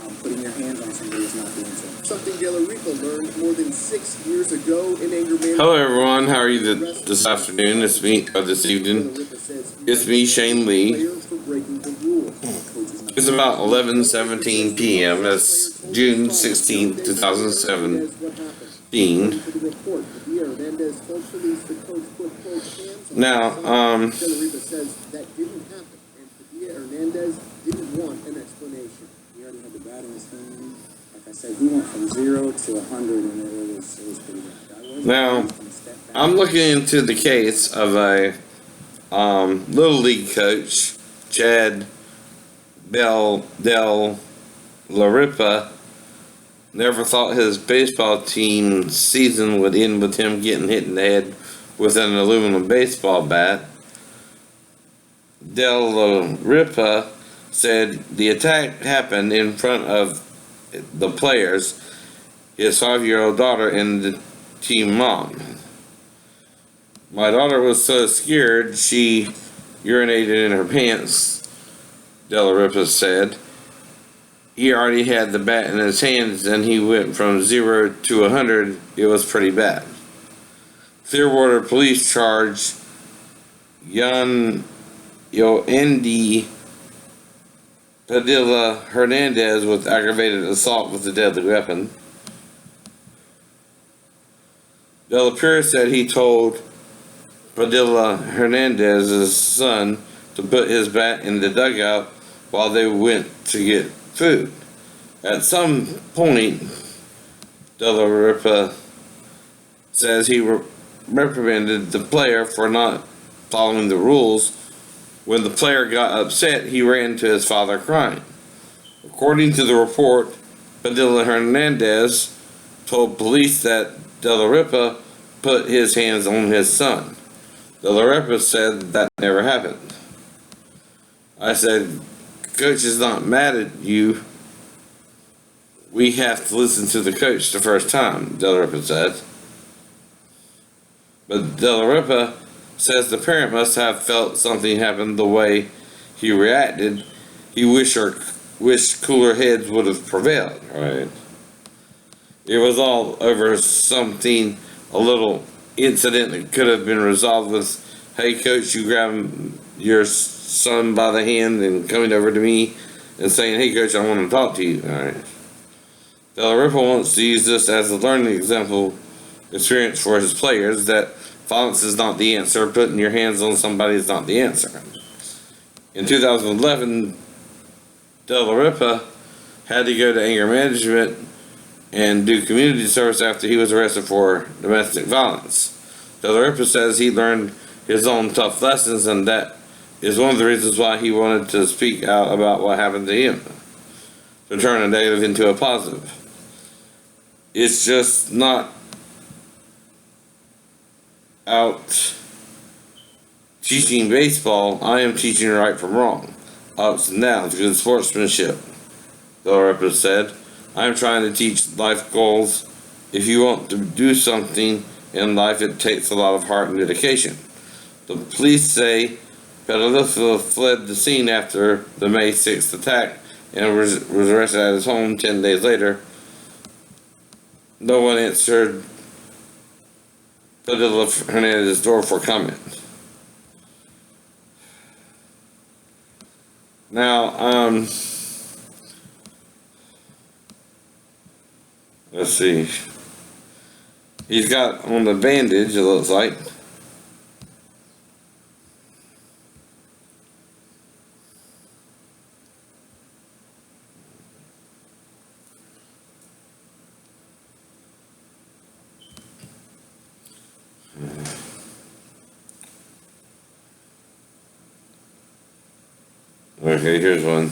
Putting your hands on somebody is not the answer. Something De La Ripa learned more than 6 years ago in anger management. Hello everyone, how are you this afternoon? It's me, or this evening. It's me, Shane Lee. It's about 11:17 p.m. That's June 16th, 2017. Now, De La Ripa says that didn't happen, and Padilla Hernandez didn't want an explanation. He already had the bat in his hand. Like I said, he went from 0 to 100, and it was pretty bad. Now, I'm looking into the case of a Little League coach, Chad Del La Ripa. Never thought his baseball team season would end with him getting hit in the head with an aluminum baseball bat. Del La Ripa said the attack happened in front of the players, his 5-year-old daughter, and the team mom. My daughter was so scared she urinated in her pants, De La Ripa said. He already had the bat in his hands and he went from 0 to 100. It was pretty bad. Clearwater police charged Yoendi Padilla Hernandez with aggravated assault with a deadly weapon. De La Ripa said he told Padilla Hernandez's son to put his bat in the dugout while they went to get food. At some point, De La Ripa says he reprimanded the player for not following the rules. When the player got upset, he ran to his father crying. According to the report, Padilla Hernandez told police that De La Ripa put his hands on his son. De La Ripa said that never happened. I said, Coach is not mad at you. We have to listen to the coach the first time, De La Ripa said. But De La Ripa says the parent must have felt something happened the way he reacted. He wished cooler heads would have prevailed, right? It was all over something, a little incident that could have been resolved with, hey coach, you grab your son by the hand and coming over to me and saying, hey coach, I want to talk to you, alright? De La Ripa wants to use this as a learning example experience for his players that violence is not the answer, putting your hands on somebody is not the answer. In 2011, De La Ripa had to go to anger management and do community service after he was arrested for domestic violence. De La Ripa says he learned his own tough lessons, and that is one of the reasons why he wanted to speak out about what happened to him, to turn a negative into a positive. It's just not out teaching baseball. I am teaching right from wrong, ups and downs, good sportsmanship, De La Ripa said. I am trying to teach life goals. If you want to do something in life, it takes a lot of heart and dedication. The police say Padilla fled the scene after the May 6th attack and was arrested at his home 10 days later. No one answered Padilla Hernandez's door for comment. Now, let's see. He's got on the bandage, it looks like. Okay, here's one.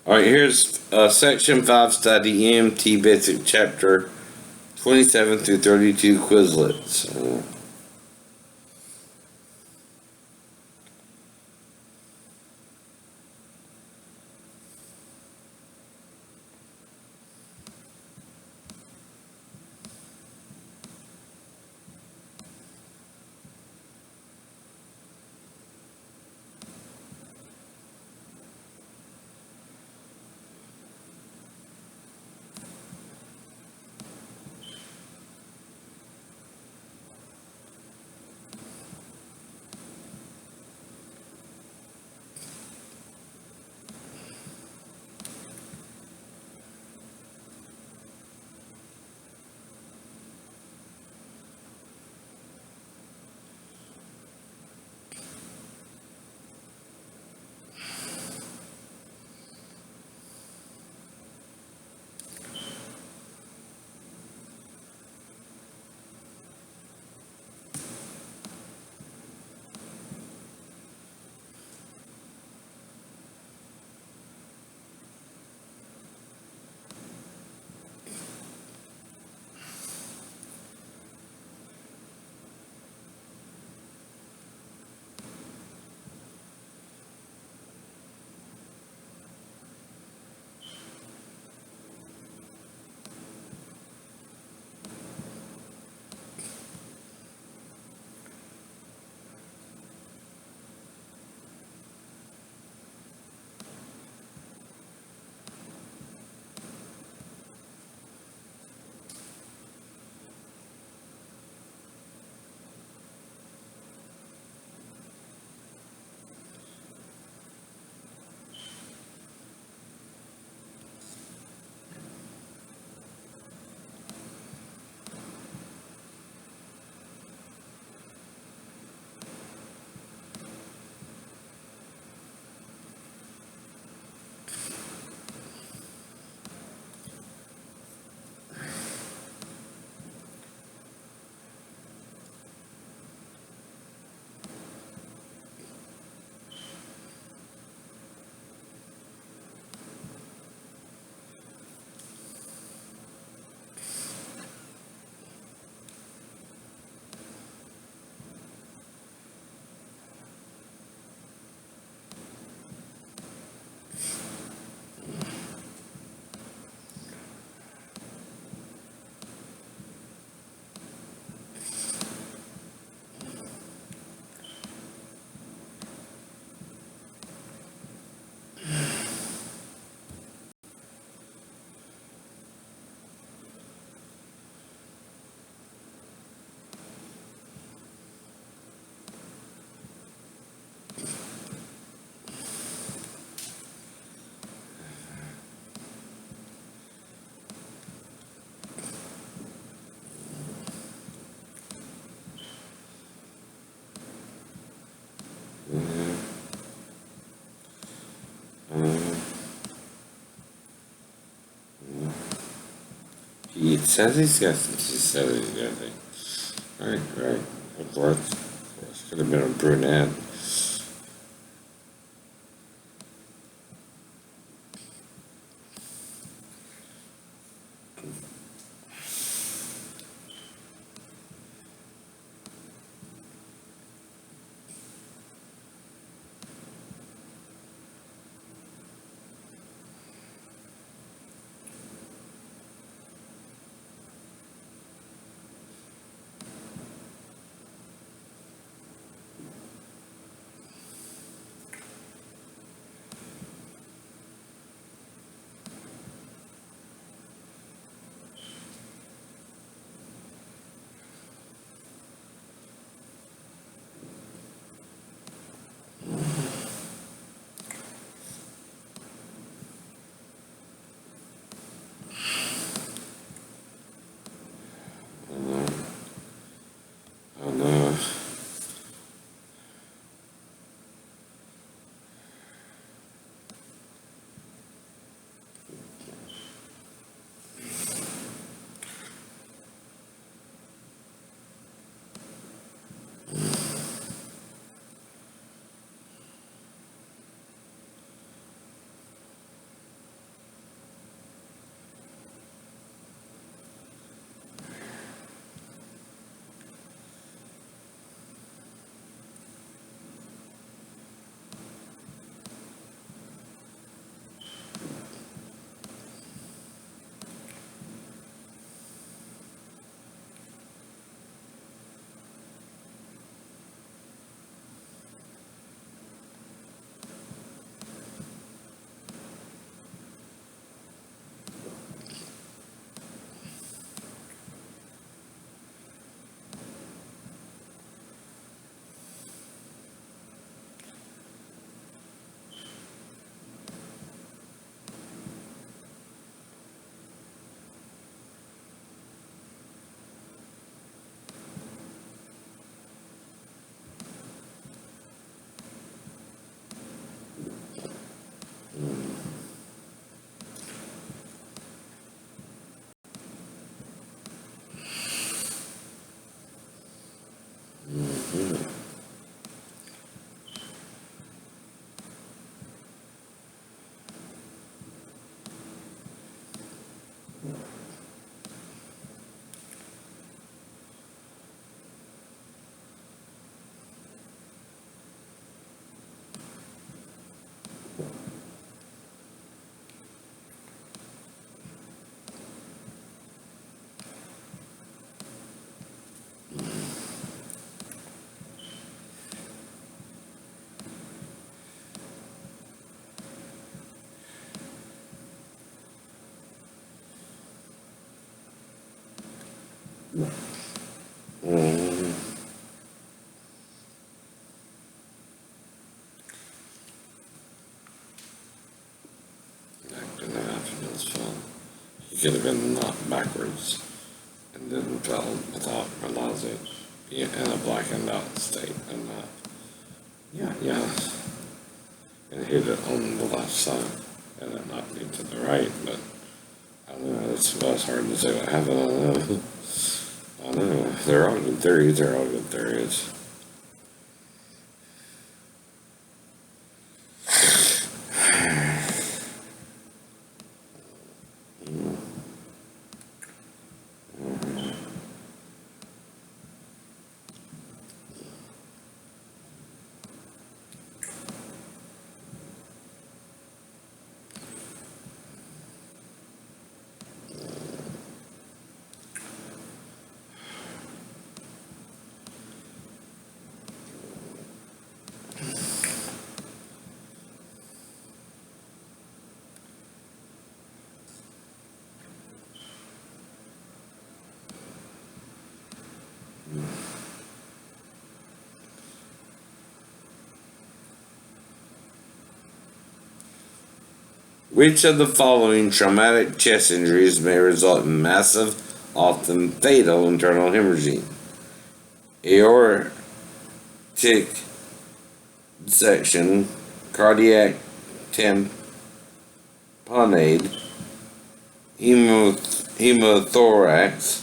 Alright, here's section 5 study EMT basic chapter 27 through 32 Quizlets. He says he's got. She says he's got it. Right, right. Of course, could have been a brunette. Mm-hmm. Back in the afternoon's fell. He could have been knocked backwards and then fell without realizing, in a blackened out state. And yeah, and hit it on the left side, and it knocked me to the right. But I don't know. It's hard to say what happened. I don't know. I don't know. They're all good theories. They're all good theories. Which of the following traumatic chest injuries may result in massive, often fatal internal hemorrhaging? Aortic dissection, cardiac tamponade, hemothorax,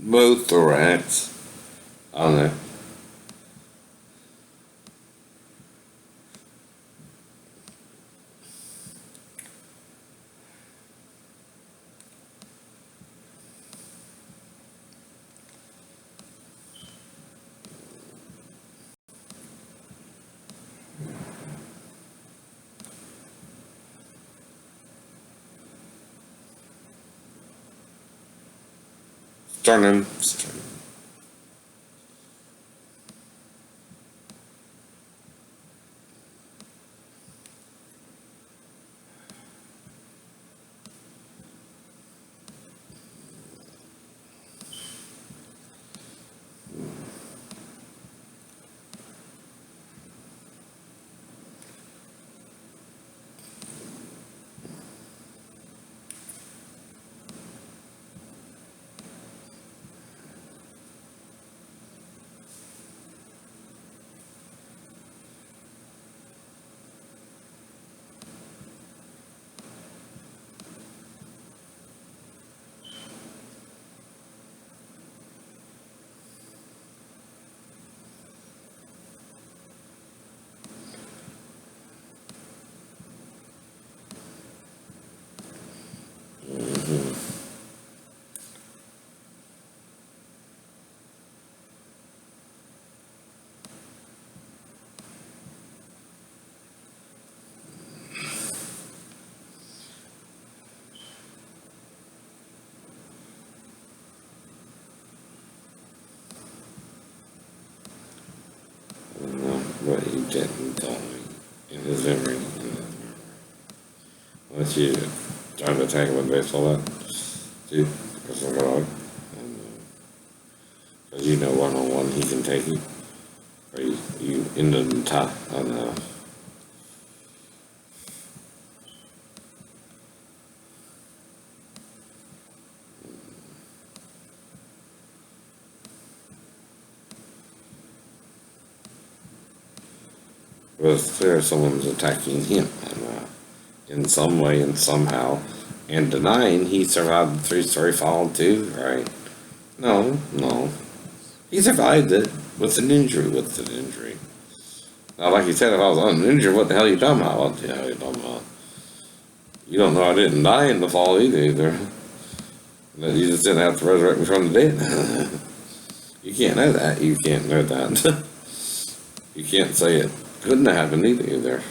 pneumothorax. I don't know. Sternum. But he didn't tell me in his memory. Unless you trying to attack him with a baseball bat, dude, because I'm going. Because you know one-on-one he can take you. Or you end up in tie. I don't know. But it's clear someone's attacking him in some way and somehow, and denying he survived the three-story fall too, right? No. He survived it with an injury. Now, like you said, if I was uninjured, what the hell are you talking about? What the hell are you talking about? You don't know I didn't die in the fall either. That you just didn't have to resurrect me from the dead. You can't know that. You can't know that. You can't say it couldn't have happened either.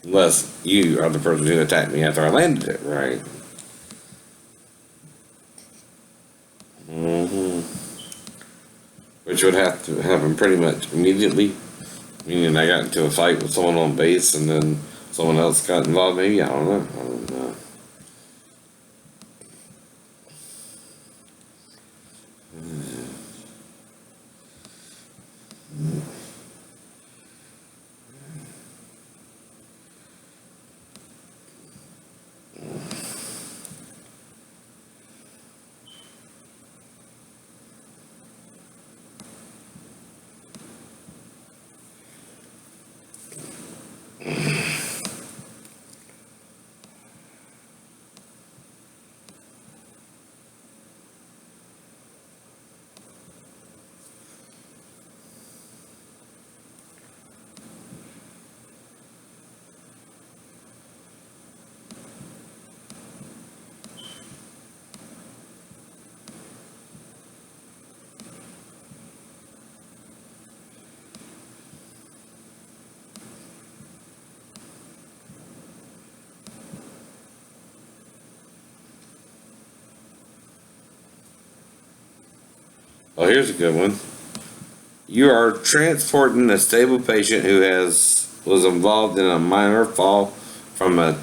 Unless you are the person who attacked me after I landed it, right? Which which would have to happen pretty much immediately. Meaning I got into a fight with someone on base and then someone else got involved. Maybe, I don't know. I don't know. Well, here's a good one. You are transporting a stable patient who was involved in a minor fall from a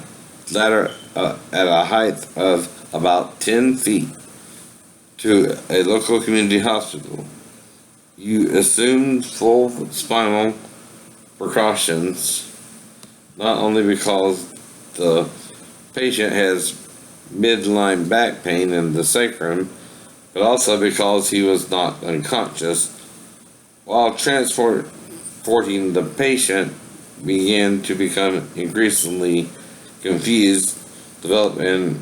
ladder at a height of about 10 feet to a local community hospital. You assumed full spinal precautions, not only because the patient has midline back pain in the sacrum, but also because he was not unconscious. While transporting, the patient began to become increasingly confused, develop an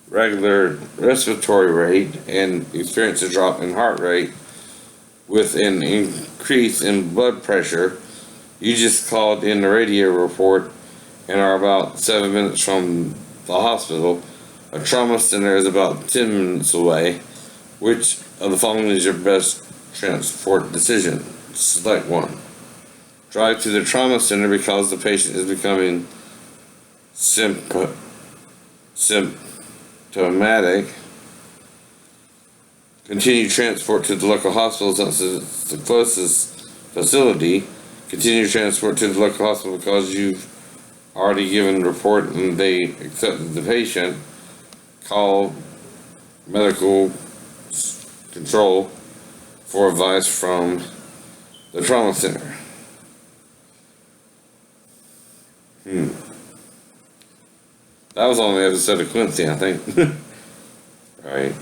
irregular respiratory rate, and experience a drop in heart rate with an increase in blood pressure. You just called in the radio report and are about 7 minutes from the hospital. A trauma center is about 10 minutes away. Which of the following is your best transport decision? Select one. Drive to the trauma center because the patient is becoming symptomatic. Continue transport to the local hospital since it's the closest facility. Continue transport to the local hospital because you've already given the report and they accepted the patient. Call medical control for advice from the trauma center. That was on the episode of Quincy, I think. Right.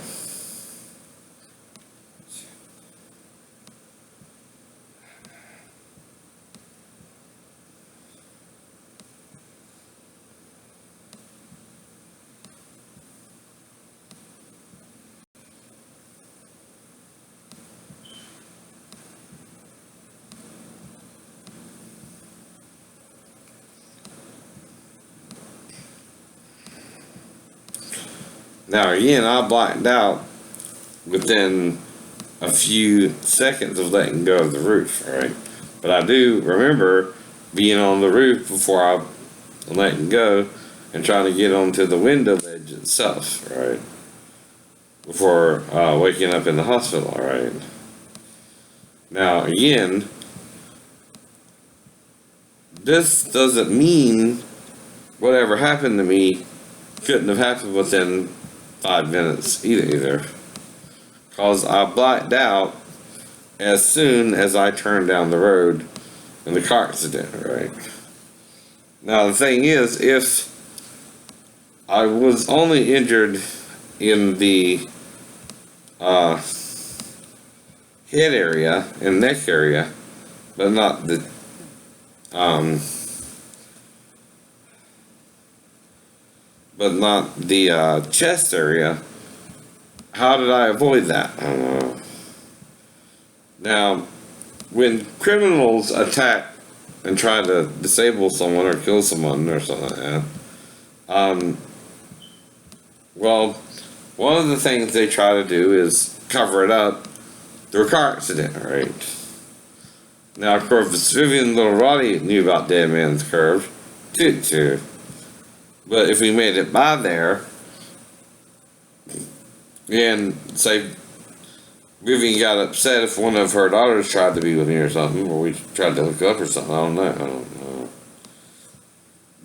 Now again, I blacked out within a few seconds of letting go of the roof, alright? But I do remember being on the roof before I letting go and trying to get onto the window ledge itself, right? Before waking up in the hospital, alright? Now again, this doesn't mean whatever happened to me couldn't have happened within 5 minutes either. Cause I blacked out as soon as I turned down the road in the car accident, right? Now the thing is, if I was only injured in the head area and neck area, but not the chest area, how did I avoid that? I don't know. Now, when criminals attack and try to disable someone or kill someone or something like that, well, one of the things they try to do is cover it up through a car accident, right? Now, of course, Vivian Little Roddy knew about Dead Man's Curve, too. But if we made it by there, and say Vivian got upset if one of her daughters tried to be with me or something, or we tried to hook up or something. I don't know.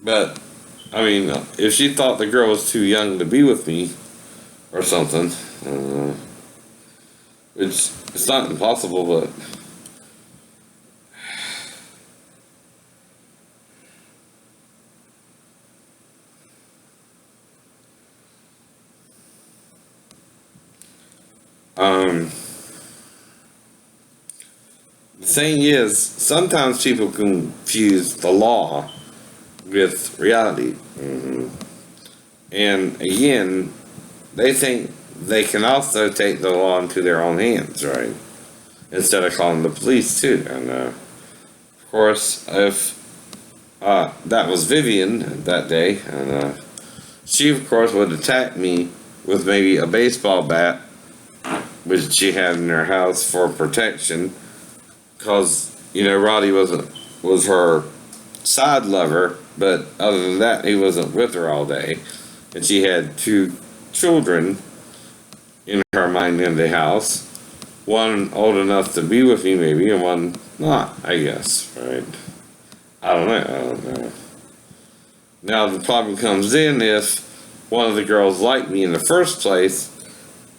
But I mean, if she thought the girl was too young to be with me or something, it's not impossible, but the thing is, sometimes people confuse the law with reality. And again, they think they can also take the law into their own hands, right? Instead of calling the police too. And of course, if that was Vivian that day, and she of course would attack me with maybe a baseball bat, which she had in her house for protection, because Roddy was her side lover, but other than that, he wasn't with her all day, and she had two children in her mind in the house, one old enough to be with me maybe, and one not, I guess, right? I don't know. Now the problem comes in if one of the girls liked me in the first place,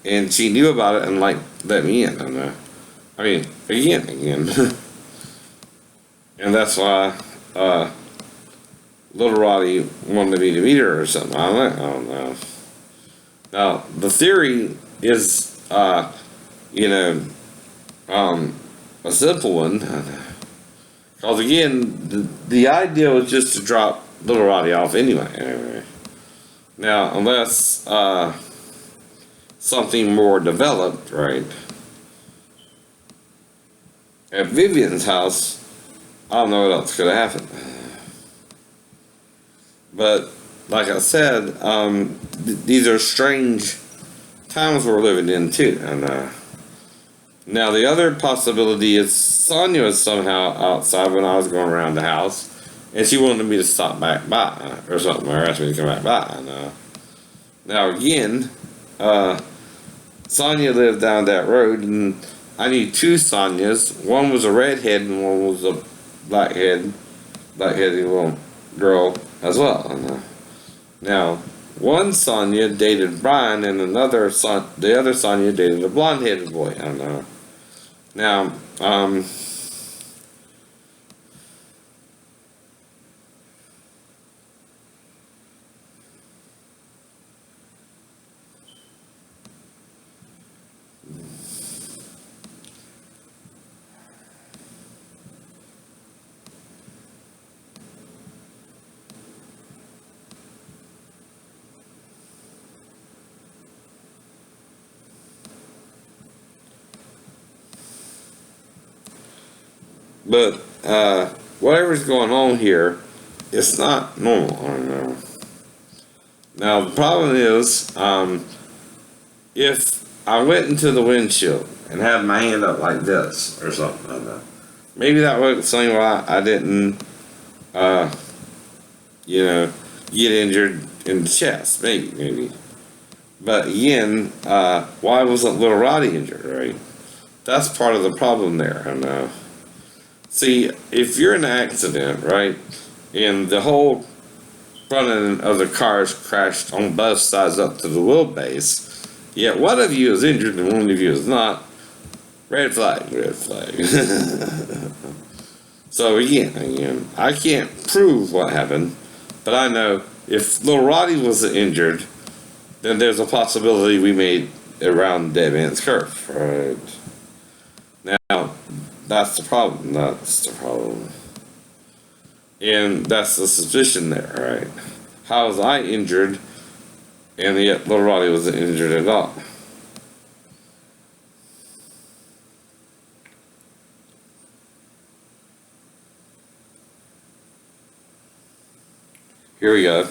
and she knew about it and let me in. And I mean, again, and that's why little Roddy wanted me to meet her or something. I don't know. Now the theory is, a simple one. Because again, the idea was just to drop little Roddy off anyway. Now, unless something more developed, right? At Vivian's house, I don't know what else could have happened. But like I said, these are strange times we're living in too. And now the other possibility is Sonia was somehow outside when I was going around the house, and she wanted me to stop back by or something, or asked me to come back by. And now again, Sonia lived down that road, and I knew two Sonias. One was a redhead, and one was a blackheaded little girl as well. And now one Sonia dated Brian, and the other Sonia dated a blonde-headed boy. And now, but whatever's going on here, it's not normal. I don't know. Now the problem is, if I went into the windshield and had my hand up like this or something, I don't know. Maybe that would explain why I didn't, get injured in the chest. Maybe. But again, why wasn't little Roddy injured, right? That's part of the problem there. And see, if you're in an accident, right, and the whole front end of the cars crashed on both sides up to the wheelbase, yet one of you is injured and one of you is not, red flag. So again, I can't prove what happened, but I know if little Roddy was injured, then there's a possibility we made around Dead Man's Curve, right? Now, that's the problem. And that's the suspicion there, right? How was I injured, and yet little Roddy wasn't injured at all? Here we go.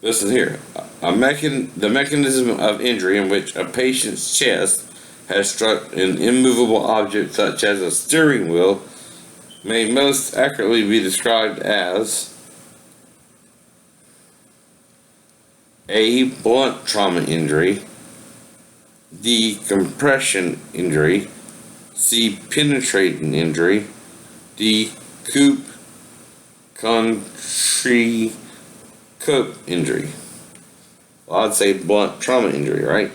Listen here. The mechanism of injury in which a patient's chest has struck an immovable object such as a steering wheel may most accurately be described as a blunt trauma injury, D. Compression injury. C. Penetrating injury. D. Coop country cope injury. Well, I'd say blunt trauma injury, right?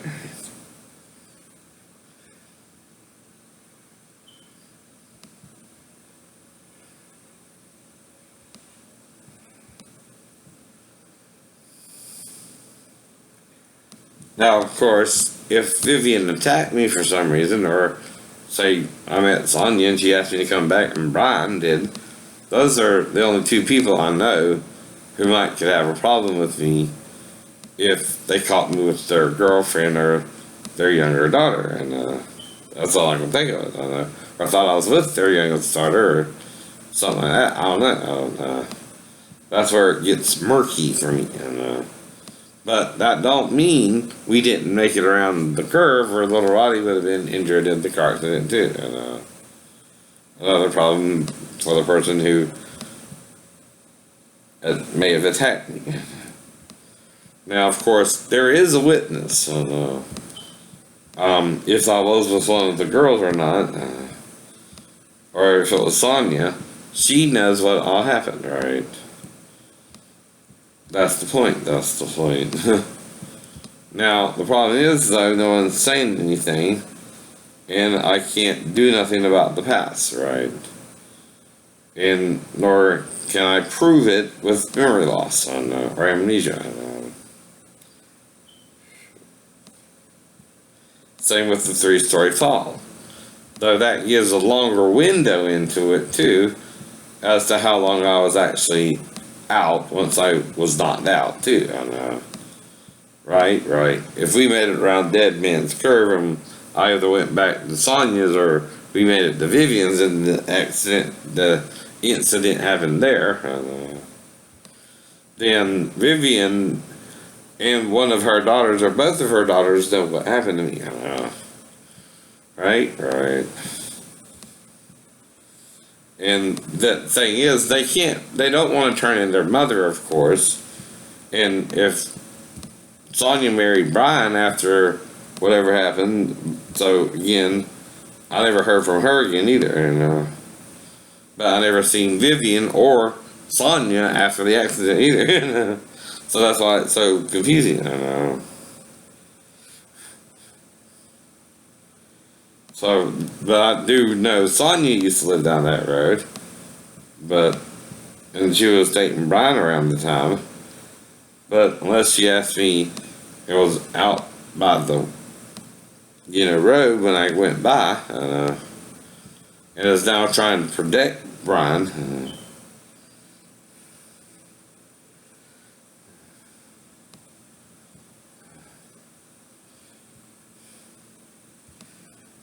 Now, of course, if Vivian attacked me for some reason, or say I met Sonia and she asked me to come back and Brian did, those are the only two people I know who could have a problem with me if they caught me with their girlfriend or their younger daughter, and that's all I can think of. I don't know. Or I thought I was with their youngest daughter or something like that. I don't know. That's where it gets murky for me. But that don't mean we didn't make it around the curve where little Roddy would have been injured in the car accident too. And another problem for the person who may have attacked me. Now, of course, there is a witness on if I was with one of the girls or not, or if it was Sonia. She knows what all happened, right? That's the point. That's the point. Now, the problem is, though, no one's saying anything, and I can't do nothing about the past, right? And nor can I prove it with memory loss or amnesia. Same with the three-story fall. Though that gives a longer window into it, too, as to how long I was actually out once I was knocked out, too. Right. If we made it around Dead Man's Curve and I either went back to Sonia's or we made it to Vivian's and the incident happened there, then Vivian and one of her daughters, or both of her daughters, know what happened to me. Right. And the thing is, they don't want to turn in their mother, of course. And if Sonia married Brian after whatever happened, so again, I never heard from her again either. But I never seen Vivian or Sonia after the accident either. So that's why it's so confusing. So, but I do know Sonia used to live down that road, and she was dating Brian around the time. But unless she asked me, it was out by the, road when I went by, and is now trying to protect Brian.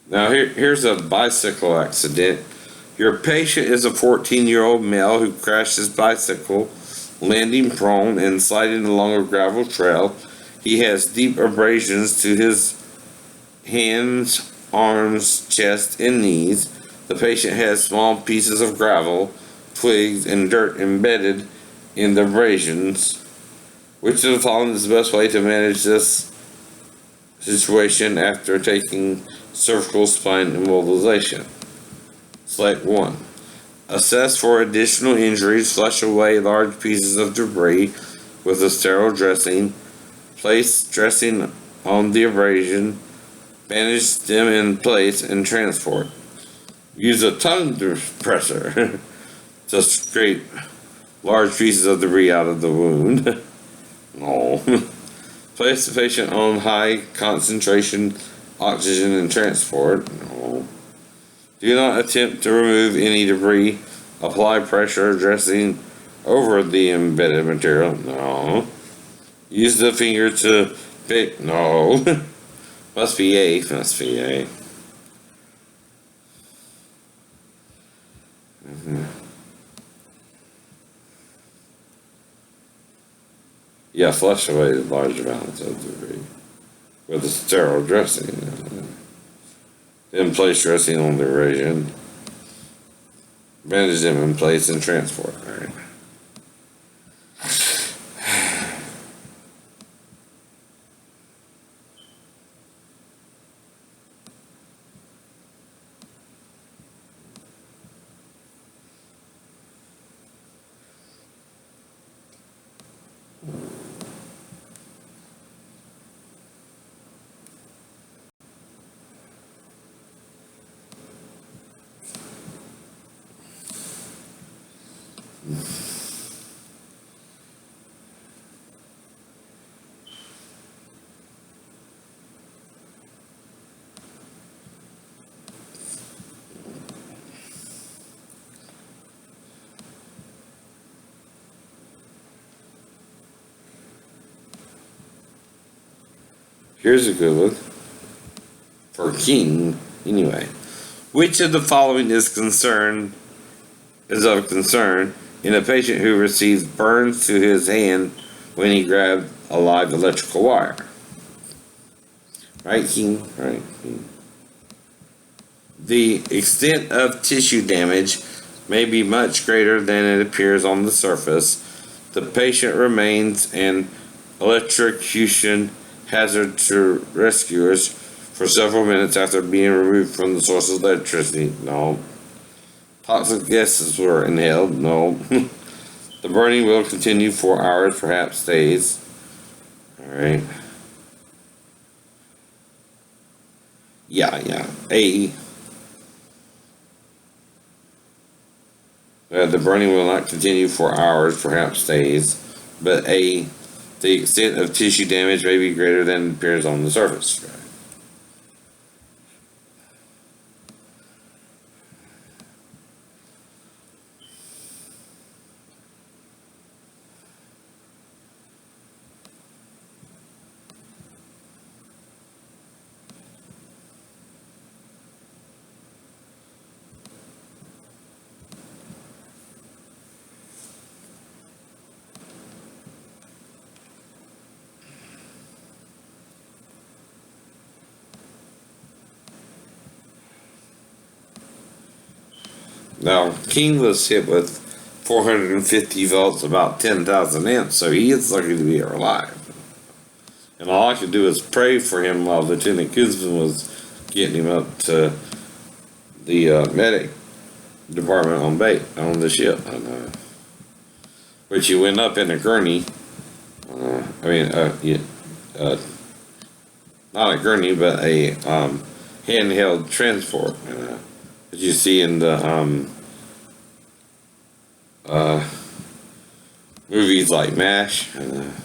Now here's a bicycle accident. Your patient is a 14-year-old male who crashed his bicycle, landing prone and sliding along a gravel trail. He has deep abrasions to his hands, arms, chest, and knees. The patient has small pieces of gravel, twigs, and dirt embedded in the abrasions. Which of the following is the best way to manage this situation after taking cervical spine immobilization? Select 1. Assess for additional injuries. Flush away large pieces of debris with a sterile dressing. Place dressing on the abrasion. Bandage them in place and transport. Use a tongue depressor to scrape large pieces of debris out of the wound. No. Place the patient on high concentration oxygen and transport. No. Do not attempt to remove any debris. Apply pressure dressing over the embedded material. No. Use the finger to pick. No. Must be A. Yeah, flush away large amounts of debris with a sterile dressing. Then place dressing on the abrasion. Bandage them in place and transport. Right. Here's a good one. For King, anyway. Which of the following is of concern in a patient who receives burns to his hand when he grabbed a live electrical wire? Right, King? Right. King. The extent of tissue damage may be much greater than it appears on the surface. The patient remains an electrocution hazard to rescuers for several minutes after being removed from the source of electricity. No. Toxic gases were inhaled. No. The burning will continue for hours, perhaps days. Alright. Yeah. A. The burning will not continue for hours, perhaps days. But A. The extent of tissue damage may be greater than appears on the surface. Now, King was hit with 450 volts, about 10,000 amps, so he is lucky to be alive. And all I could do is pray for him while Lieutenant Kuzman was getting him up to the medic department on the ship. Which he went up in a gurney. Not a gurney, but a handheld transport. That you see in the movies like MASH,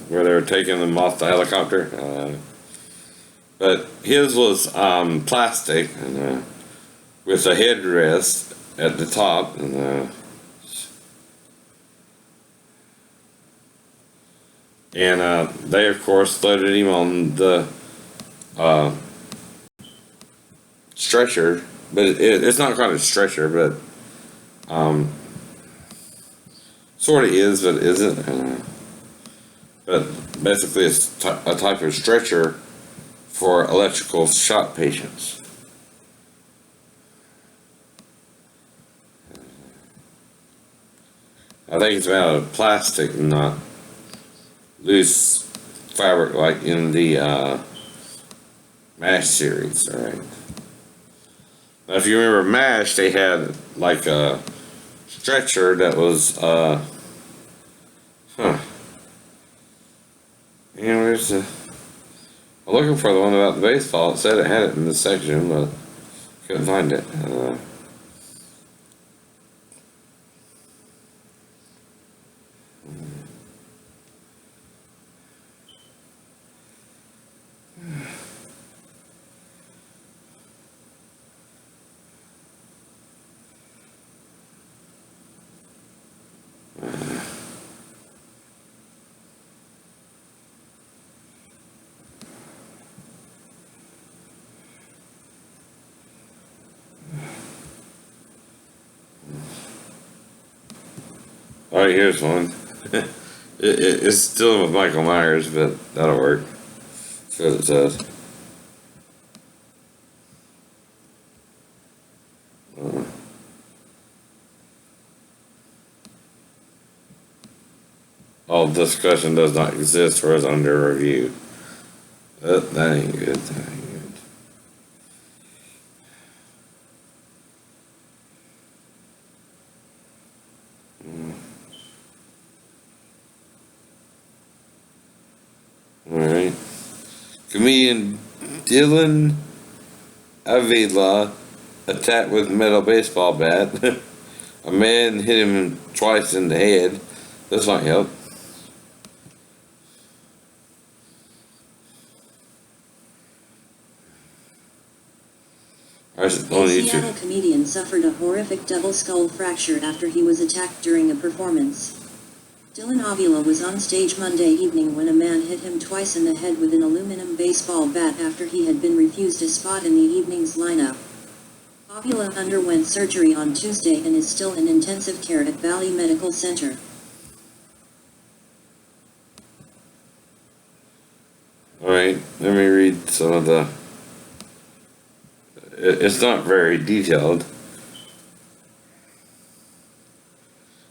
where they're taking them off the helicopter. But his was plastic with a headrest at the top, and they of course loaded him on the stretcher, but it's not quite a stretcher, but sort of is, but isn't. But basically, it's a type of stretcher for electrical shock patients. I think it's made out of plastic, not loose fabric like in the MASH series, alright? Now, if you remember MASH, they had like a stretcher that was, where's the... I'm looking for the one about the baseball. It said it had it in this section, but couldn't find it. Alright, here's one. It's still with Michael Myers, but that'll work. That's what it says. All discussion does not exist or is under review. That ain't good. That ain't good. Alright. Comedian Dylan Avila attacked with metal baseball bat A man hit him twice in the head. This might help. A Seattle comedian suffered a horrific double skull fracture after he was attacked during a performance. Dylan Avila was on stage Monday evening when a man hit him twice in the head with an aluminum baseball bat after he had been refused a spot in the evening's lineup. Avila underwent surgery on Tuesday and is still in intensive care at Valley Medical Center. Alright, let me read some of the... It's not very detailed.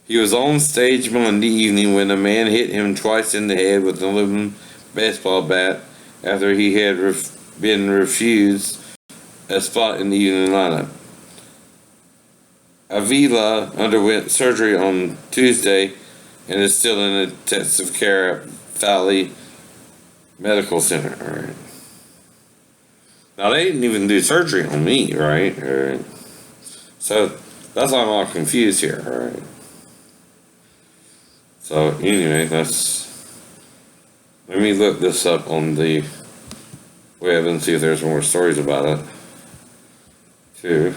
He was on stage Monday evening when a man hit him twice in the head with an aluminum baseball bat after he had been refused a spot in the evening lineup. Avila underwent surgery on Tuesday and is still in intensive care at Valley Medical Center. All right. Now they didn't even do surgery on me, right? All right. So that's why I'm all confused here. All right. So anyway, let me look this up on the web and see if there's more stories about it too.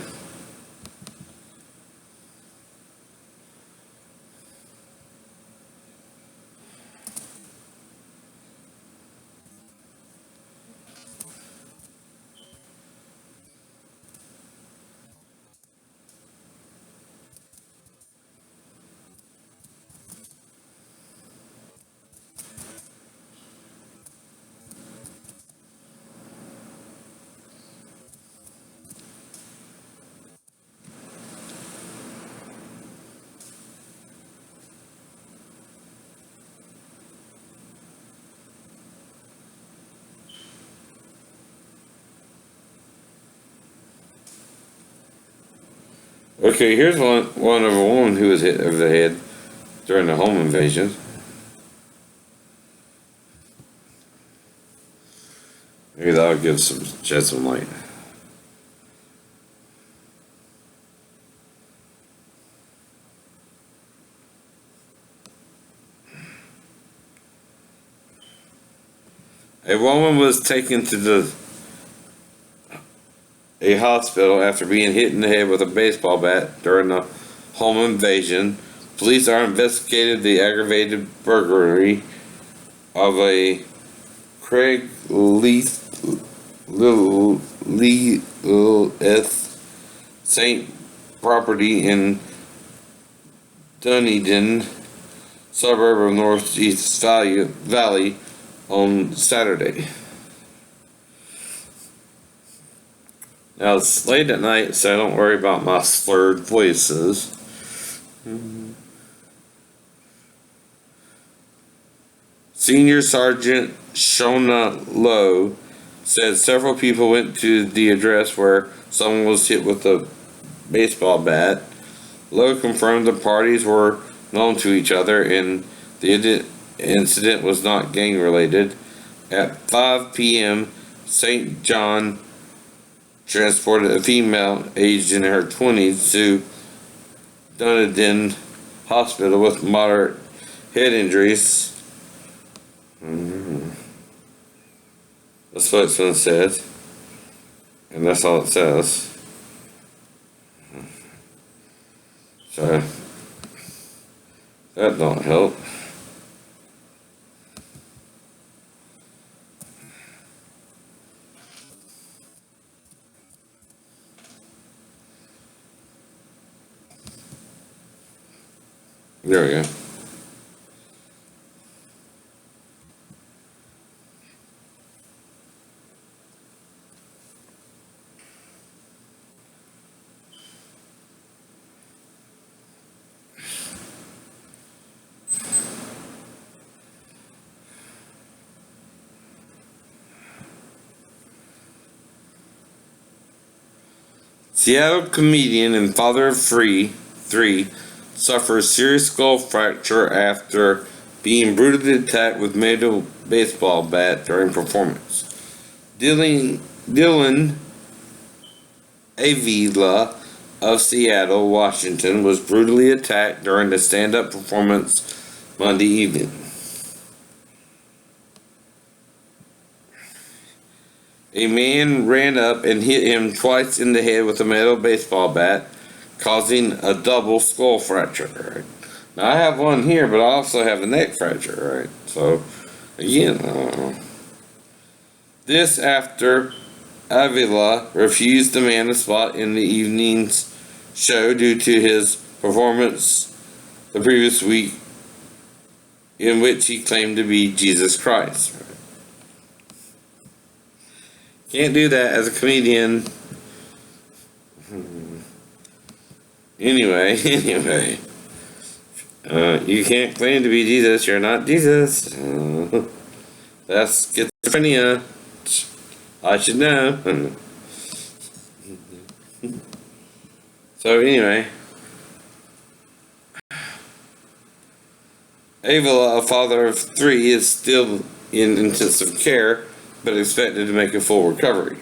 Okay, here's one of a woman who was hit over the head during the home invasion. Maybe that'll shed some light. A woman was taken to a hospital after being hit in the head with a baseball bat during the home invasion. Police are investigating the aggravated burglary of a Craig Little Saint property in Dunedin, suburb of Northeast Valley, on Saturday. Now it's late at night, so don't worry about my slurred voices. Senior Sergeant Shona Lowe said several people went to the address where someone was hit with a baseball bat. Lowe confirmed the parties were known to each other and the incident was not gang related. At 5 p.m., St. John transported a female aged in her 20s to Dunedin Hospital with moderate head injuries. That's what it's going to say. And that's all it says. So, that don't help. There we go. Seattle comedian and father of three suffers serious skull fracture after being brutally attacked with metal baseball bat during performance. Dylan Avila of Seattle, Washington, was brutally attacked during a stand-up performance Monday evening. A man ran up and hit him twice in the head with a metal baseball bat, causing a double skull fracture. Right? Now I have one here, but I also have a neck fracture. Right? So again, this after Avila refused the man a spot in the evening's show due to his performance the previous week, in which he claimed to be Jesus Christ. Right? Can't do that as a comedian. Anyway, you can't claim to be Jesus. You're not Jesus. That's schizophrenia. I should know. So anyway, Avila, a father of 3, is still in intensive care, but expected to make a full recovery.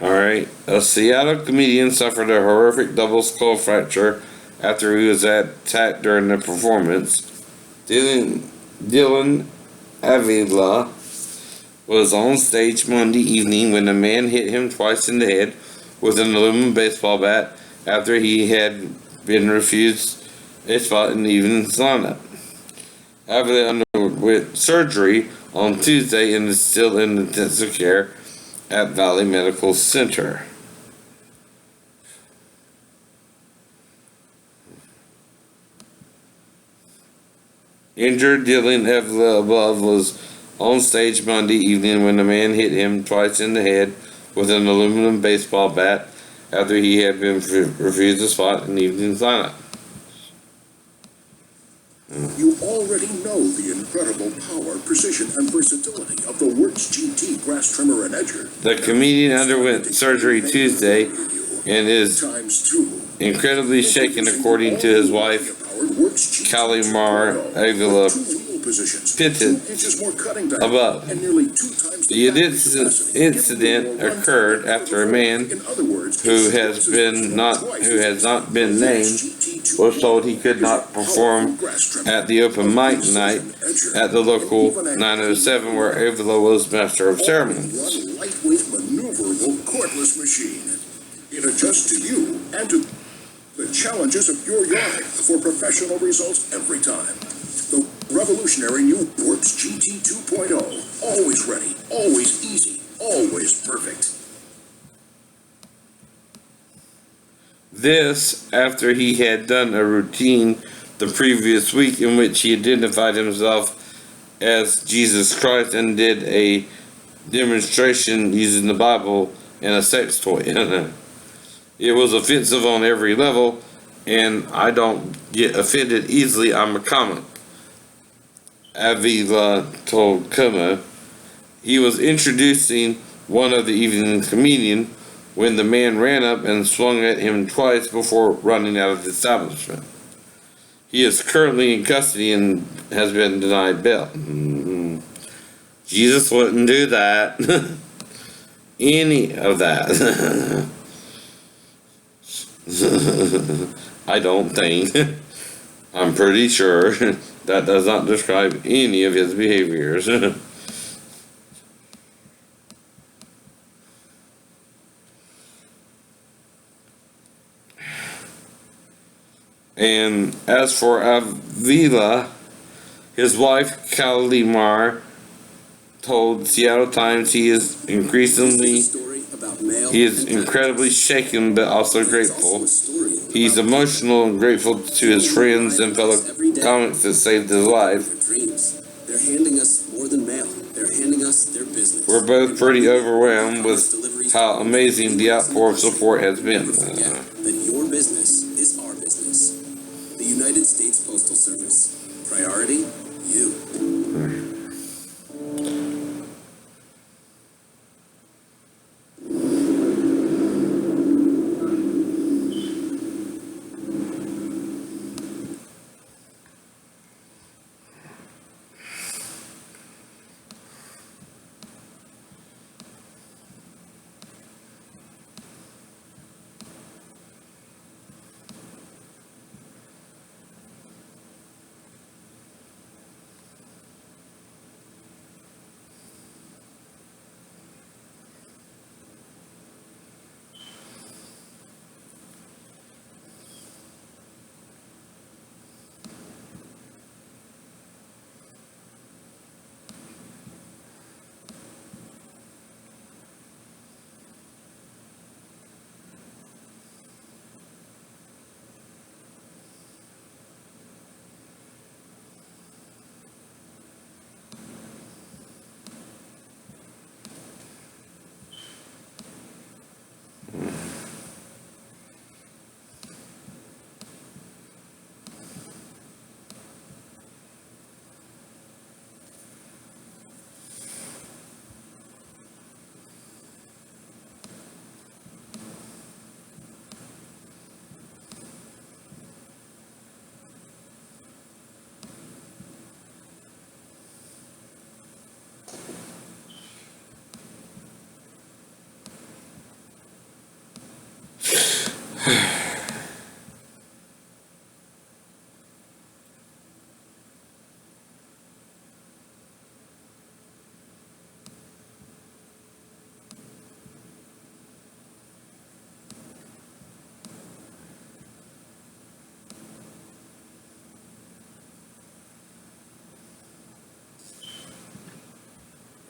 Alright, a Seattle comedian suffered a horrific double skull fracture after he was attacked during the performance. Dylan Avila was on stage Monday evening when a man hit him twice in the head with an aluminum baseball bat after he had been refused a spot in the evening's lineup. Avila underwent surgery on Tuesday and is still in intensive care at Valley Medical Center. Injured Dylan Avila was on stage Monday evening when a man hit him twice in the head with an aluminum baseball bat after he had been refused a spot in the evening's lineup. You already know the incredible power, precision, and versatility of the Works GT grass trimmer and edger. The comedian underwent surgery Tuesday and is incredibly shaken, according to his wife, Kalimar Avila, pitted above. The incident occurred after a man who has not been named was told he could not perform at the open mic night at the local 907 where Avila was master of ceremonies. One lightweight, maneuverable, cordless machine. It adjusts to you and to the challenges of your yard for professional results every time. The revolutionary new Works GT 2.0. Always ready, always easy, always perfect. This after he had done a routine the previous week in which he identified himself as Jesus Christ and did a demonstration using the Bible and a sex toy. It was offensive on every level, and I don't get offended easily. I'm a comic. Avila told Como. He was introducing one of the evening's comedian when the man ran up and swung at him twice before running out of the establishment. He is currently in custody and has been denied bail. Jesus wouldn't do that. Any of that. I don't think. I'm pretty sure that does not describe any of his behaviors. And as for Avila, his wife Kalimar told Seattle Times he is incredibly shaken but also grateful. He's emotional and grateful to his friends and fellow comics that saved his life. They're handing us more than mail. They're handing us their business. We're both pretty overwhelmed with how amazing the outpour of support has been. That your business is our business. The United States Postal Service. Priority, you.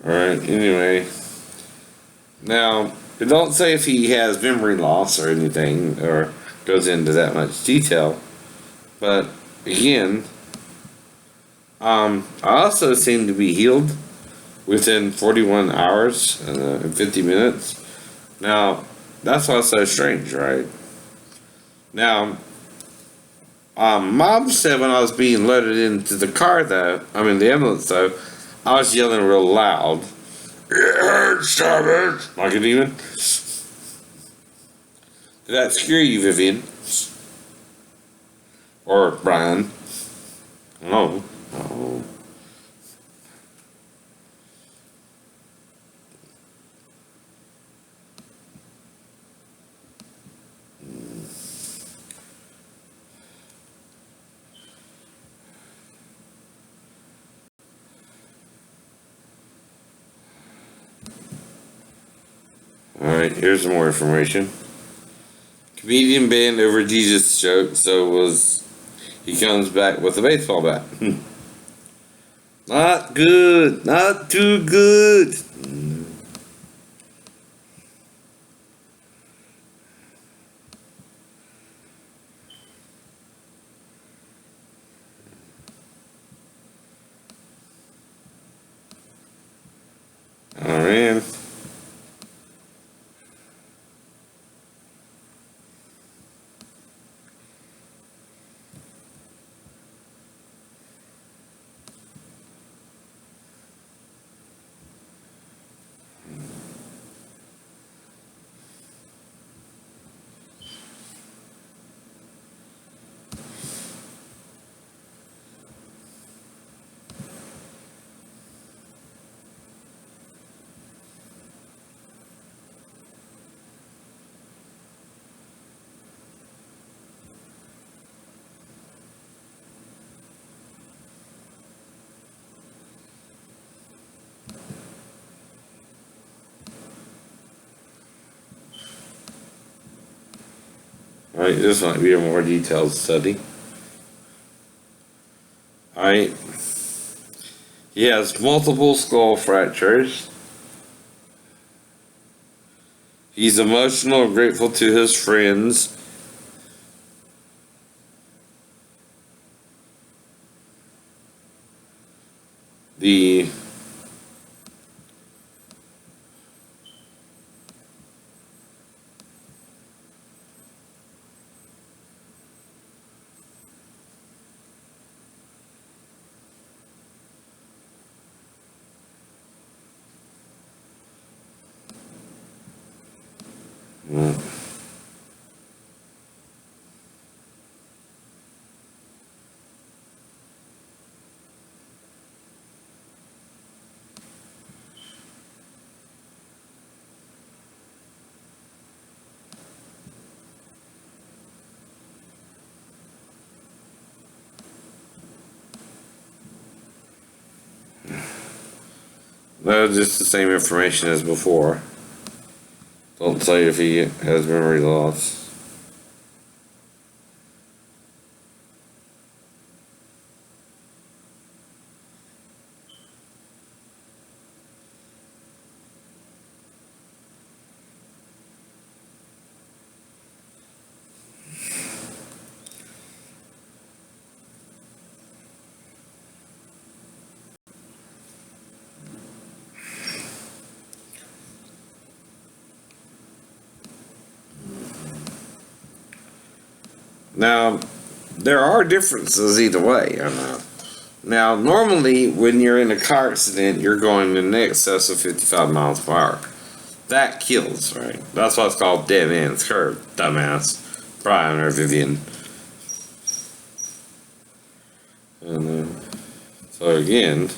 Alright, anyway. Now, it don't say if he has memory loss or anything, or goes into that much detail. But, again, I also seem to be healed within 41 hours and 50 minutes. Now, that's what's so strange, right? Now, Mom said when I was being loaded into the car, though, I mean the ambulance, though, I was yelling real loud. It hurts, stop it! Like a demon. Did that scare you, Vivian? Or Brian? No. Oh. Alright, here's some more information. Comedian banned over Jesus joke, he comes back with a baseball bat. Not good, not too good. Alright. Alright, this might be a more detailed study. Alright. He has multiple skull fractures. He's emotional and grateful to his friends. The that was just the same information as before. Don't say if he has memory loss. Now, there are differences either way, I know. Now, normally, when you're in a car accident, you're going in excess of 55 miles per hour. That kills, right? That's why it's called dead man's curve, dumbass. Brian or Vivian. And, so again,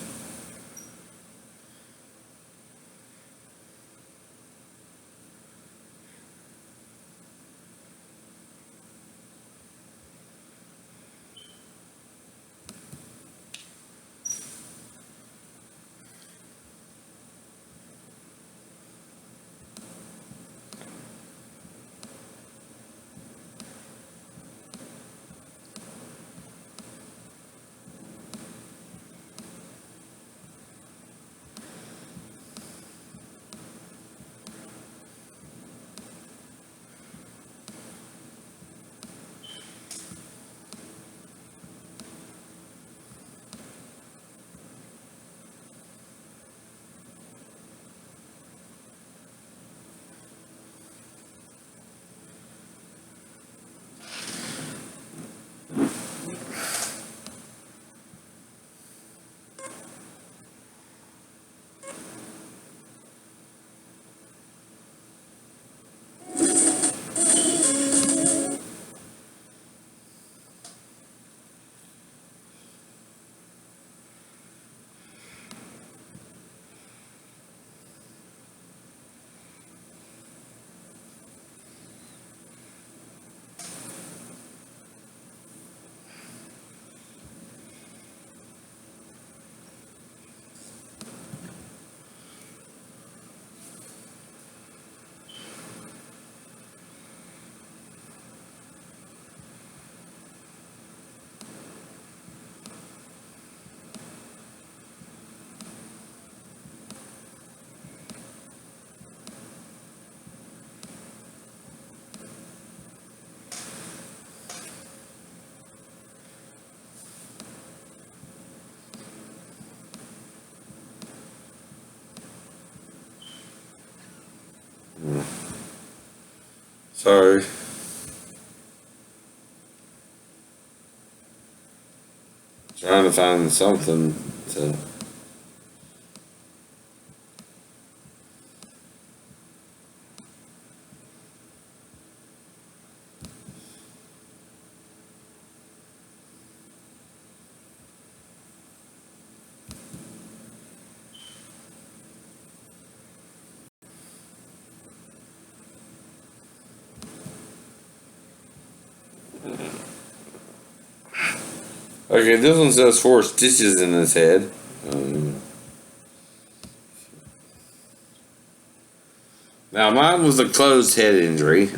Sorry. Trying to find something to. Okay, this one says 4 stitches in his head. Now mine was a closed head injury.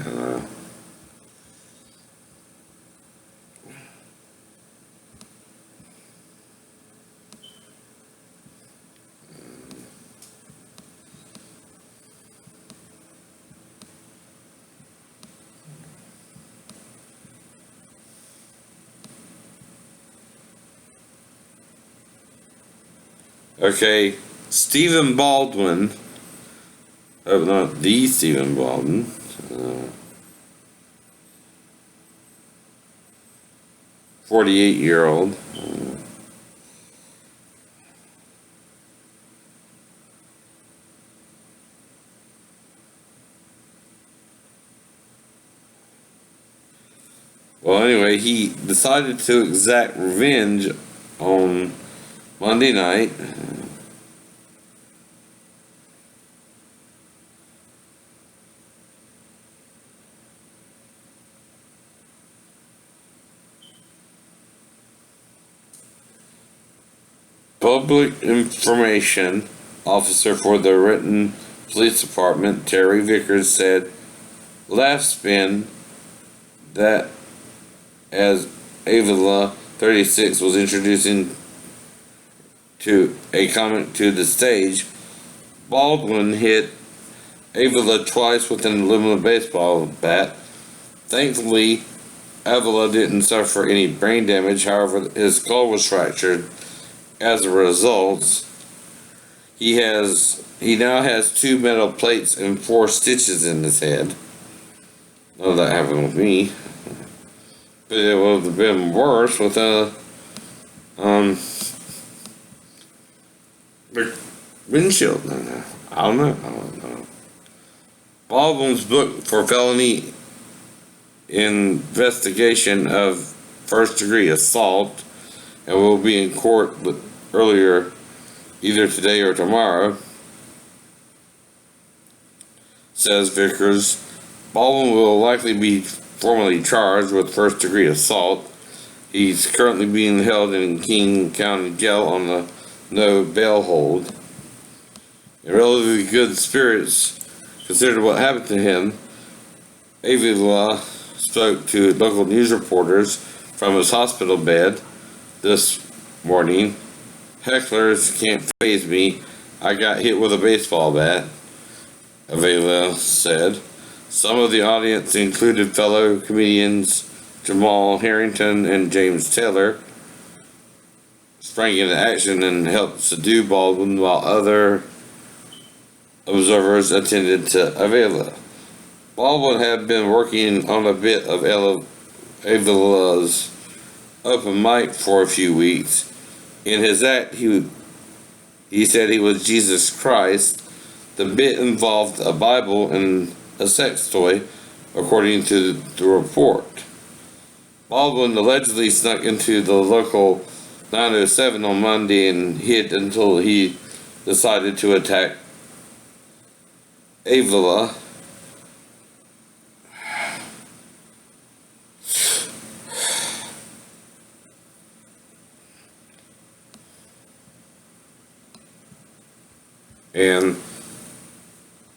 Okay, Stephen Baldwin. Oh, not the Stephen Baldwin. 48-year-old. Well, anyway, he decided to exact revenge on Monday night. Public information officer for the Renton Police Department, Terry Vickers, said last spin that as Avila 36 was introducing to a comic to the stage, Baldwin hit Avila twice with an aluminum baseball bat. Thankfully, Avila didn't suffer any brain damage. However, his skull was fractured. As a result, he now has 2 metal plates and 4 stitches in his head. None of that happened with me. But it would have been worse with a windshield. I don't know. Baldwin's booked for felony investigation of first-degree assault and will be in court earlier either today or tomorrow, says Vickers. Baldwin will likely be formally charged with first-degree assault. He's currently being held in King County Jail on the no bail hold. In relatively good spirits, considered what happened to him, Avila spoke to local news reporters from his hospital bed this morning. Hecklers can't faze me. I got hit with a baseball bat, Avila said. Some of the audience included fellow comedians Jamal Harrington and James Taylor, sprang into action and helped subdue Baldwin, while other observers attended to Avila. Baldwin had been working on a bit of Avila's open mic for a few weeks. In his act, he said he was Jesus Christ. The bit involved a Bible and a sex toy, according to the report. Baldwin allegedly snuck into the local 907 on Monday and hid until he decided to attack Avila. And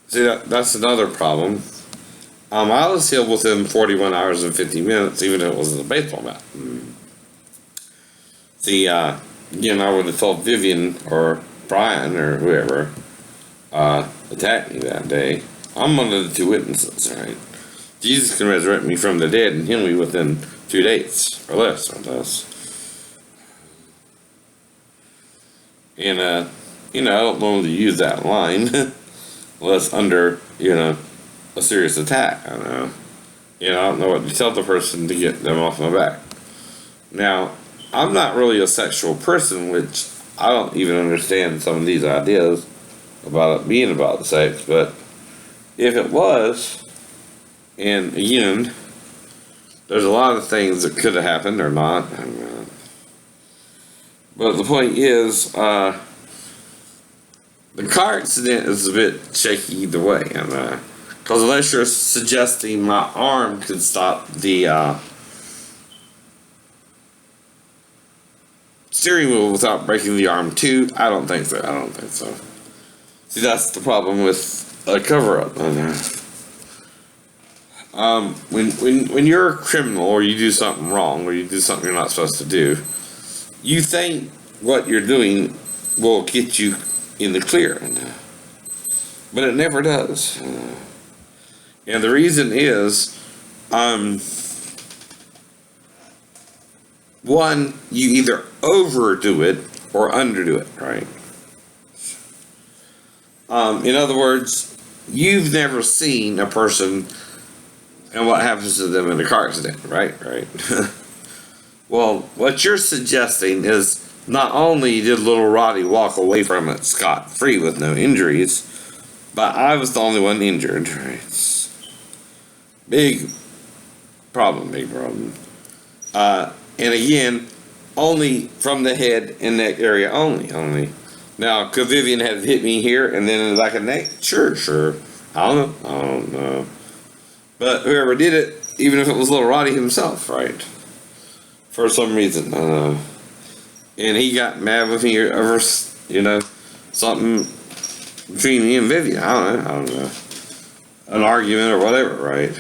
see, that's another problem. I was healed within 41 hours and 50 minutes, even if it wasn't a baseball bat. See, again, I would have told Vivian or Brian or whoever attacked me that day. I'm one of the 2 witnesses, right? Jesus can resurrect me from the dead and heal me within 2 days or less, or less. And, I don't normally use that line unless under, a serious attack. I don't know. And I don't know what to tell the person to get them off my back. Now, I'm not really a sexual person, which I don't even understand some of these ideas about it being about sex, but if it was, and again, there's a lot of things that could have happened or not. But the point is, the car accident is a bit shaky either way. Because unless you're suggesting my arm could stop the steering wheel without breaking the arm too, I don't think so. See, that's the problem with a cover-up. When you're a criminal or you do something wrong or you do something you're not supposed to do, you think what you're doing will get you in the clear, but it never does. And the reason is, one, you either overdo it or underdo it, right? In other words, you've never seen a person and what happens to them in a car accident, right? Well, what you're suggesting is not only did little Roddy walk away from it scot-free with no injuries, but I was the only one injured, right? Big problem. And again, only from the head and neck area only. Now, could Vivian have hit me here and then in the back of the neck? Sure. I don't know. But whoever did it, even if it was little Roddy himself, right? For some reason, and he got mad with me over, something between me and Vivian. I don't know. An argument or whatever, right?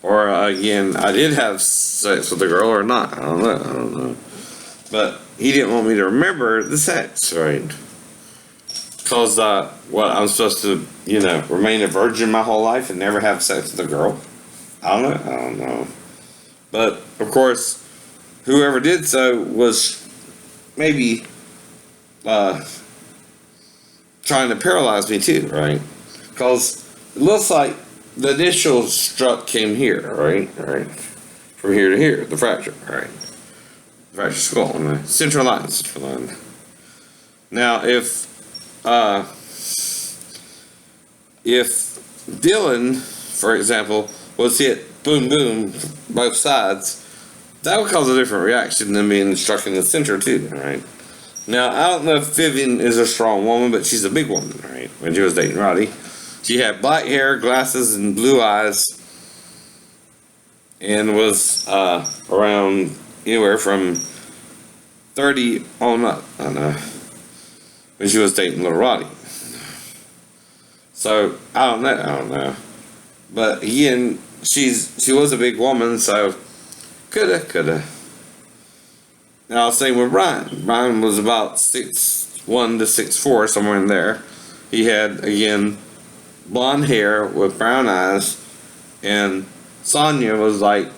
Or again, I did have sex with a girl or not. I don't know. But he didn't want me to remember the sex, right? Because what, I'm supposed to, remain a virgin my whole life and never have sex with a girl? I don't know. But of course, whoever did so was maybe trying to paralyze me too, right? Because it looks like the initial strut came here, right? From here to here, the fracture, right? Fracture skull, and the central line. Now, if Dylan, for example, was hit boom, both sides, that would cause a different reaction than being struck in the center too, right? Now, I don't know if Vivian is a strong woman, but she's a big woman, right? When she was dating Roddy. She had black hair, glasses, and blue eyes, and was around anywhere from 30 on up, when she was dating little Roddy. So, I don't know. But again, she was a big woman, so coulda. Now, same with Brian. Brian was about 6'1" to 6'4", somewhere in there. He had, again, blonde hair with brown eyes, and Sonia was like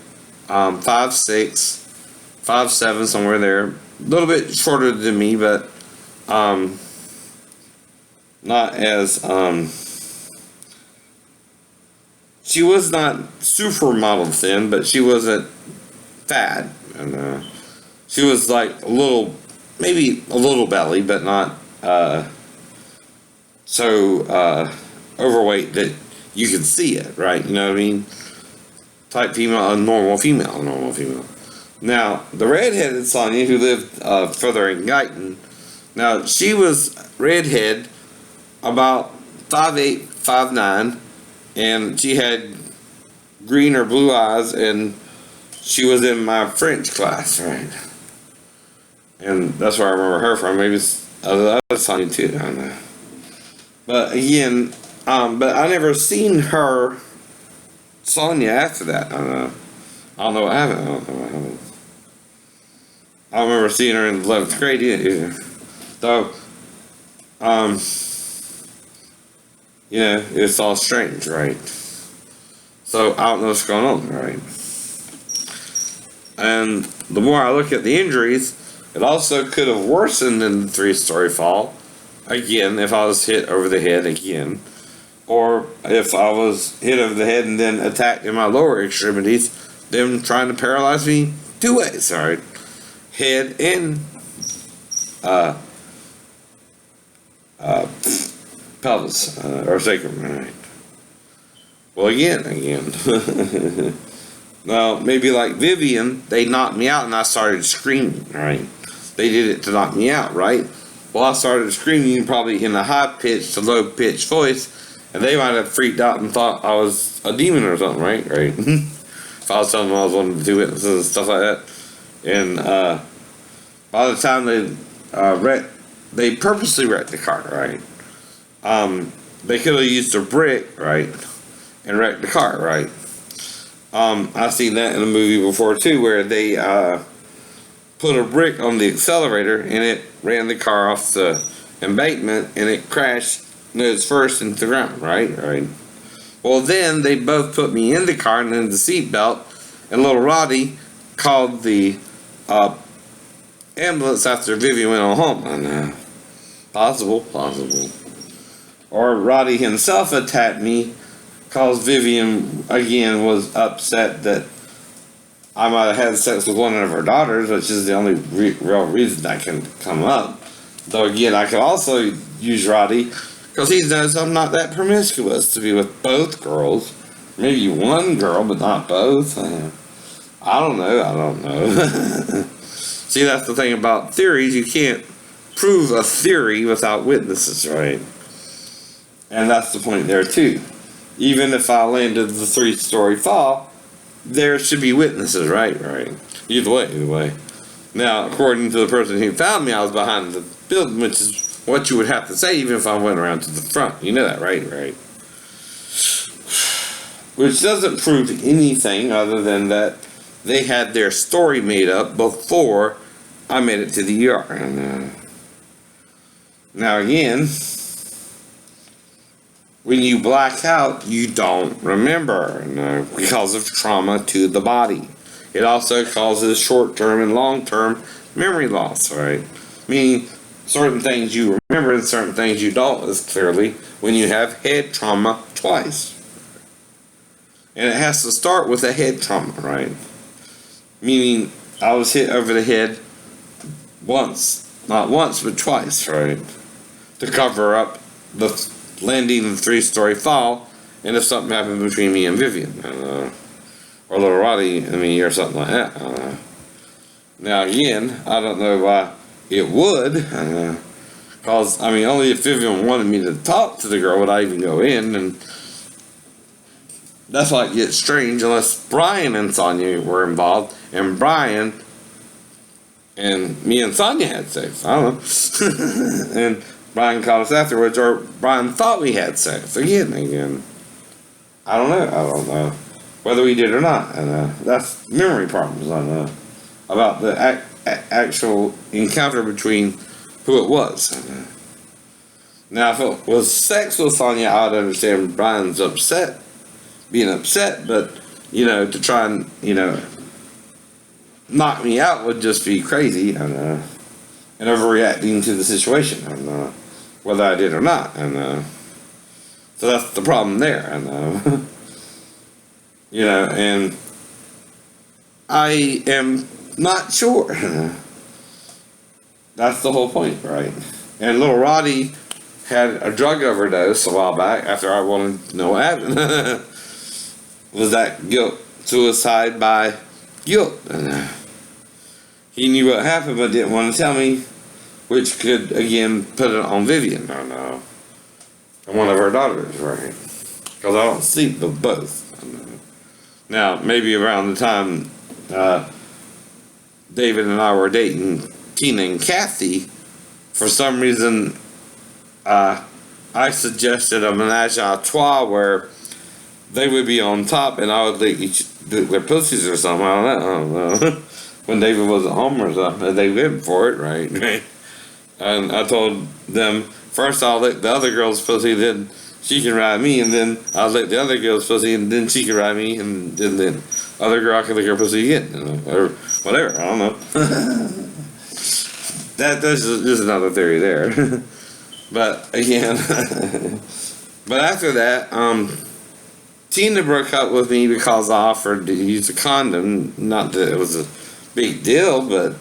5'6", 5'7", somewhere there. A little bit shorter than me, but not as she was not supermodel thin, but she wasn't fat, and she was like maybe a little belly, but not so overweight that you could see it, right? You know what I mean? Type female, a normal female. Now, the redheaded Sonia, who lived further in Guyton, now she was redhead, about 5'8", 5'9", and she had green or blue eyes, and she was in my French class, right? And that's where I remember her from. Maybe it's the other Sonia too, I don't know. But again, but I never seen her, Sonia, after that. I don't know what happened. I don't remember seeing her in the 11th grade either. So, it's all strange, right? So, I don't know what's going on, right? And the more I look at the injuries, it also could have worsened in the 3-story fall. Again, if I was hit over the head again. or if I was hit over the head and then attacked in my lower extremities, them trying to paralyze me two ways, alright? Head and pelvis, or sacrum, alright? Well, again. Now, maybe like Vivian, they knocked me out and I started screaming, right? They did it to knock me out, right? Well, I started screaming probably in a high-pitched to low-pitched voice, and they might have freaked out and thought I was a demon or something, right? Right? If I was telling them I was one of the two witnesses and stuff like that. And by the time they purposely wrecked the car, right? They could have used a brick, right, and wrecked the car, right? I've seen that in a movie before too, where they put a brick on the accelerator and it ran the car off the embankment and it crashed nose first into the ground, right? Right. Well, then they both put me in the car and in the seatbelt, and little Roddy called the ambulance after Vivian went on home. And possible. Or Roddy himself attacked me, cause Vivian again was upset that I might have had sex with one of her daughters, which is the only real reason that can come up. Though again, I could also use Roddy, because he knows I'm not that promiscuous to be with both girls. Maybe one girl, but not both. I don't know. See, that's the thing about theories. You can't prove a theory without witnesses, right? And that's the point there too. Even if I landed the 3-story fall, there should be witnesses, right? Right. Either way. Now, according to the person who found me, I was behind the building, which is what you would have to say even if I went around to the front. You know that, right? Right. Which doesn't prove anything other than that they had their story made up before I made it to the ER. And, now again, when you black out, you don't remember, because of trauma to the body. It also causes short-term and long-term memory loss, right? Meaning certain things you remember and certain things you don't, as clearly when you have head trauma twice. And it has to start with a head trauma, right? Meaning I was hit over the head once, not once, but twice, right? To cover up the landing the 3-story fall, and if something happened between me and Vivian, or little Roddy and me, or something like that. Now again, I don't know why it would, because only if Vivian wanted me to talk to the girl would I even go in, and that's why it gets strange unless Brian and Sonia were involved, and Brian and me and Sonia had sex. I don't know. And Brian called us afterwards, or Brian thought we had sex. Again. I don't know. Whether we did or not. And that's memory problems about the actual encounter between who it was. Now, if it was sex with Sonia, I would understand Brian's being upset, but, to try and, knock me out would just be crazy, and overreacting to the situation, and whether I did or not, and so that's the problem there, and and I am not sure. That's the whole point, right? And little Roddy had a drug overdose a while back after I wanted to know what happened. Was that guilt, suicide by guilt? And he knew what happened but didn't want to tell me, which could again put it on Vivian and one of her daughters, right? Because I don't sleep with both. Now, maybe around the time David and I were dating Tina and Kathy, for some reason I suggested a menage a trois where they would be on top and I would lick their pussies or something. I don't know. When David wasn't home or something, they went for it, right? And I told them, first I'll lick the other girl's pussy, then she can ride me, and then I'll lick the other girl's pussy, and then she can ride me, and then the other girl can lick her pussy again, or whatever, I don't know. That's just another theory there. But again, But after that, Tina broke up with me because I offered to use a condom. Not that it was a big deal, but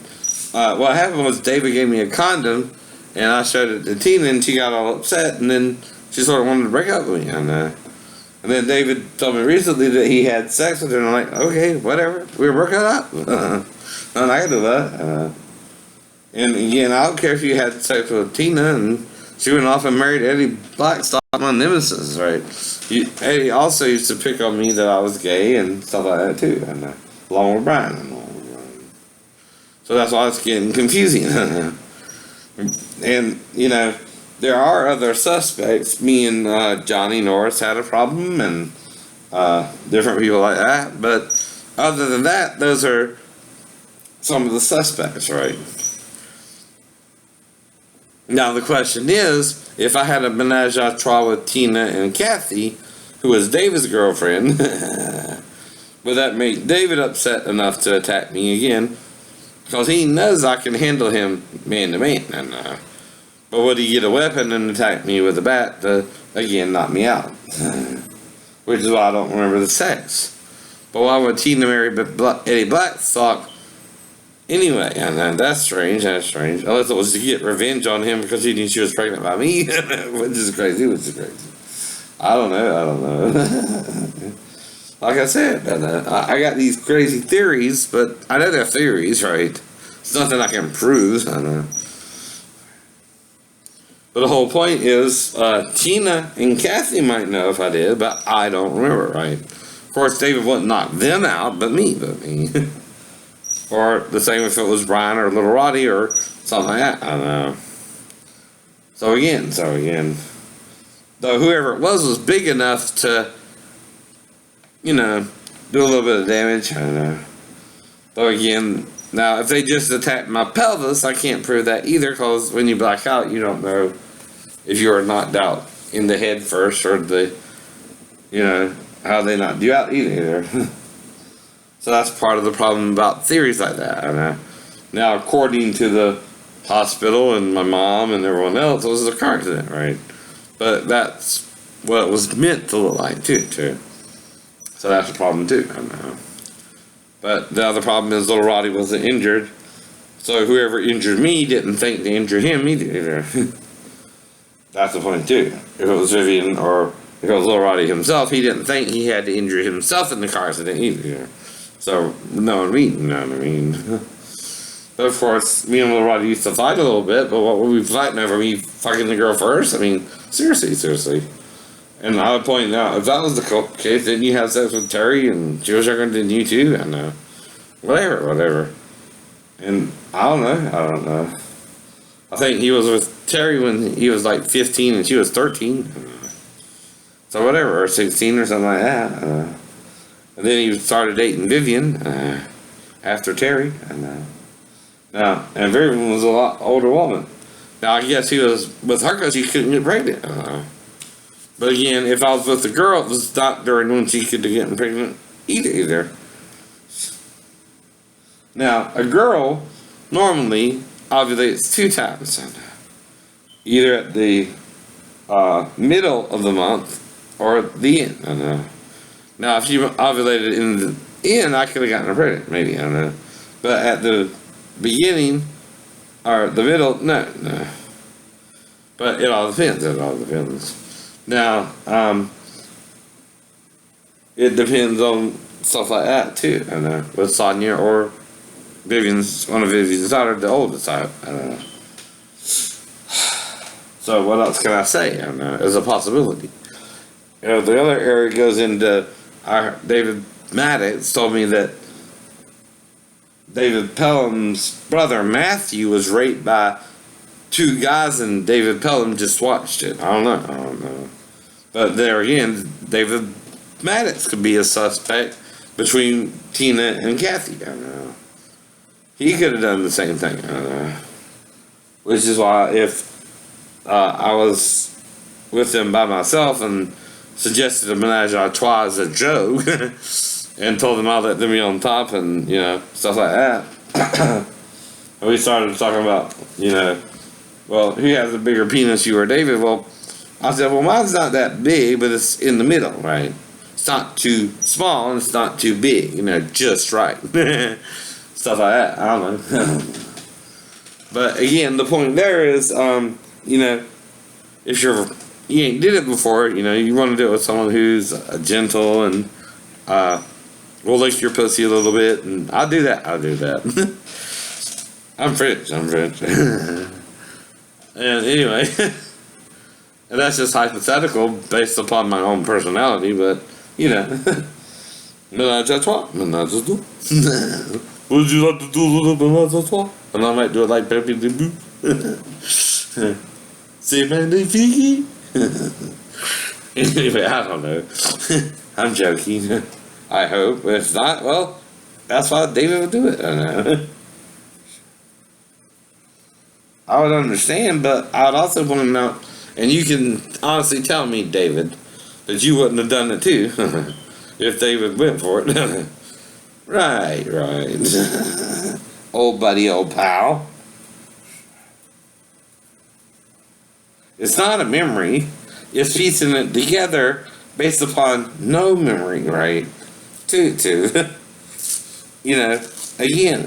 what happened was David gave me a condom, and I showed it to Tina, and she got all upset, and then she sort of wanted to break up with me. And then David told me recently that he had sex with her, and I'm like, okay, whatever. We were broken up. And I can do that. And again, I don't care if you had sex with Tina, and she went off and married Eddie Blackstock, my nemesis, right? Eddie also used to pick on me that I was gay and stuff like that too, and along with Brian. So that's why it's getting confusing. And, you know, there are other suspects. Me and Johnny Norris had a problem, and different people like that. But other than that, those are some of the suspects, right? Now the question is, if I had a menage a trois with Tina and Kathy, who was David's girlfriend, would that make David upset enough to attack me again? Because he knows I can handle him man to man. And, but would he get a weapon and attack me with a bat to, again, knock me out? Which is why I don't remember the sex. But why would Tina marry Eddie Blackstock anyway? And that's strange, Unless it was to get revenge on him because he knew she was pregnant by me. which is crazy. I don't know. Like I said, I got these crazy theories, but I know they're theories, right? It's nothing I can prove. I know. But the whole point is, Tina and Kathy might know if I did, but I don't remember, right? Of course, David wouldn't knock them out, but me. Or the same if it was Brian or Little Roddy or something like that. I don't know. So again, though whoever it was big enough to, you know, do a little bit of damage. I don't know. Though again, now if they just attacked my pelvis, I can't prove that either, because when you black out, you don't know if you were knocked out in the head first or how they knocked you out either. So that's part of the problem about theories like that. And now, according to the hospital and my mom and everyone else, it was a car accident, right? But that's what it was meant to look like too. So that's a problem too. I know. But the other problem is Little Roddy wasn't injured, so whoever injured me didn't think to injure him either. That's the point too. If it was Vivian or if it was Little Roddy himself, he didn't think he had to injure himself in the car accident either. So, you know what I mean? But of course, me and Little Roddy used to fight a little bit, but what were we fighting over? Me fucking the girl first? I mean, seriously. And I would point out, if that was the case, then you have sex with Terry and she was younger than you too, and whatever. And I don't know. I think he was with Terry when he was like 15 and she was 13. So whatever, or 16 or something like that. And then he started dating Vivian after Terry. And Vivian was a lot older woman. Now I guess he was with her because he couldn't get pregnant. But again, if I was with the girl, it was not during when she could get pregnant either. Now, a girl normally ovulates 2 times. Either at the middle of the month or at the end. Now, if she ovulated in the end, I could have gotten her pregnant, maybe, I don't know. But at the beginning, or the middle, no. But it all depends. Now, it depends on stuff like that, too, I don't know. With Sonia or one of Vivian's daughter, the oldest, I don't know. So what else can I say? I don't know. There's a possibility. The other area goes into David Maddox told me that David Pelham's brother Matthew was raped by 2 guys, and David Pelham just watched it. I don't know. But there again, David Maddox could be a suspect between Tina and Kathy. I don't know. He could have done the same thing. I don't know. Which is why if I was with them by myself and suggested a menage a trois as a joke and told them I'll let them be on top and, stuff like that. And we started talking about, well, who has a bigger penis, you or David? Well, I said, well, mine's not that big, but it's in the middle, right? It's not too small and it's not too big, just right. Stuff like that. I don't know. But again, the point there is, if you ain't did it before, you want to do it with someone who's gentle and will lick your pussy a little bit, and I'll do that. I'm French. And anyway, and that's just hypothetical based upon my own personality, but menage à trois, menage à deux. Would you like to do a little menage à trois? And I might do it like Pepe Le Pew. C'est magnifique. Anyway, I don't know. I'm joking. I hope. If not, well, that's why David would do it. I know. I would understand, but I would also want to know, and you can honestly tell me, David, that you wouldn't have done it too, if David went for it. Right. Old buddy, old pal. It's not a memory. It's piecing it together based upon no memory, right? Again,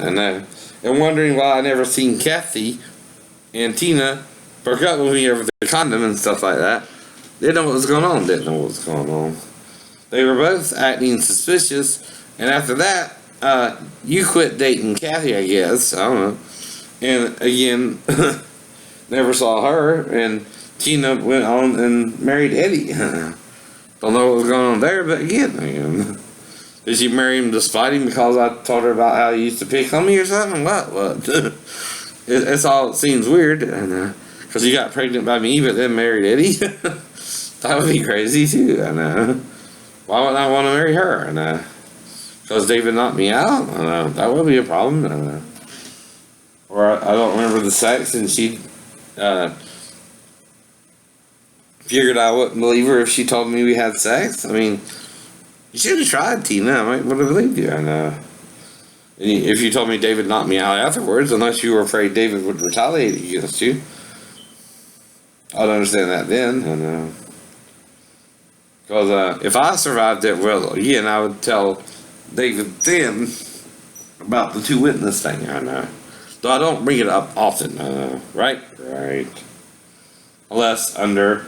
I know. And wondering why I never seen Kathy and Tina broke up with me over the condom and stuff like that. They didn't know what was going on. They were both acting suspicious, and after that, you quit dating Kathy, I guess. I don't know. And again, never saw her, and Tina went on and married Eddie. Don't know what was going on there, but again. Did she marry him despite him because I told her about how he used to pick on me or something? What? It all seems weird, and because he got pregnant by me, but then married Eddie. That would be crazy too. I know. Why would I want to marry her? Because David knocked me out. I know that would be a problem. Or I don't remember the sex, and she figured I wouldn't believe her if she told me we had sex. I mean, you should have tried, Tina. I might would have believed you. I know. And if you told me David knocked me out afterwards, unless you were afraid David would retaliate against you, I'd understand that then. I know. Because if I survived it, well, again, I would tell David then about the two witness thing. I know. Though I don't bring it up often. I know. Right. Unless under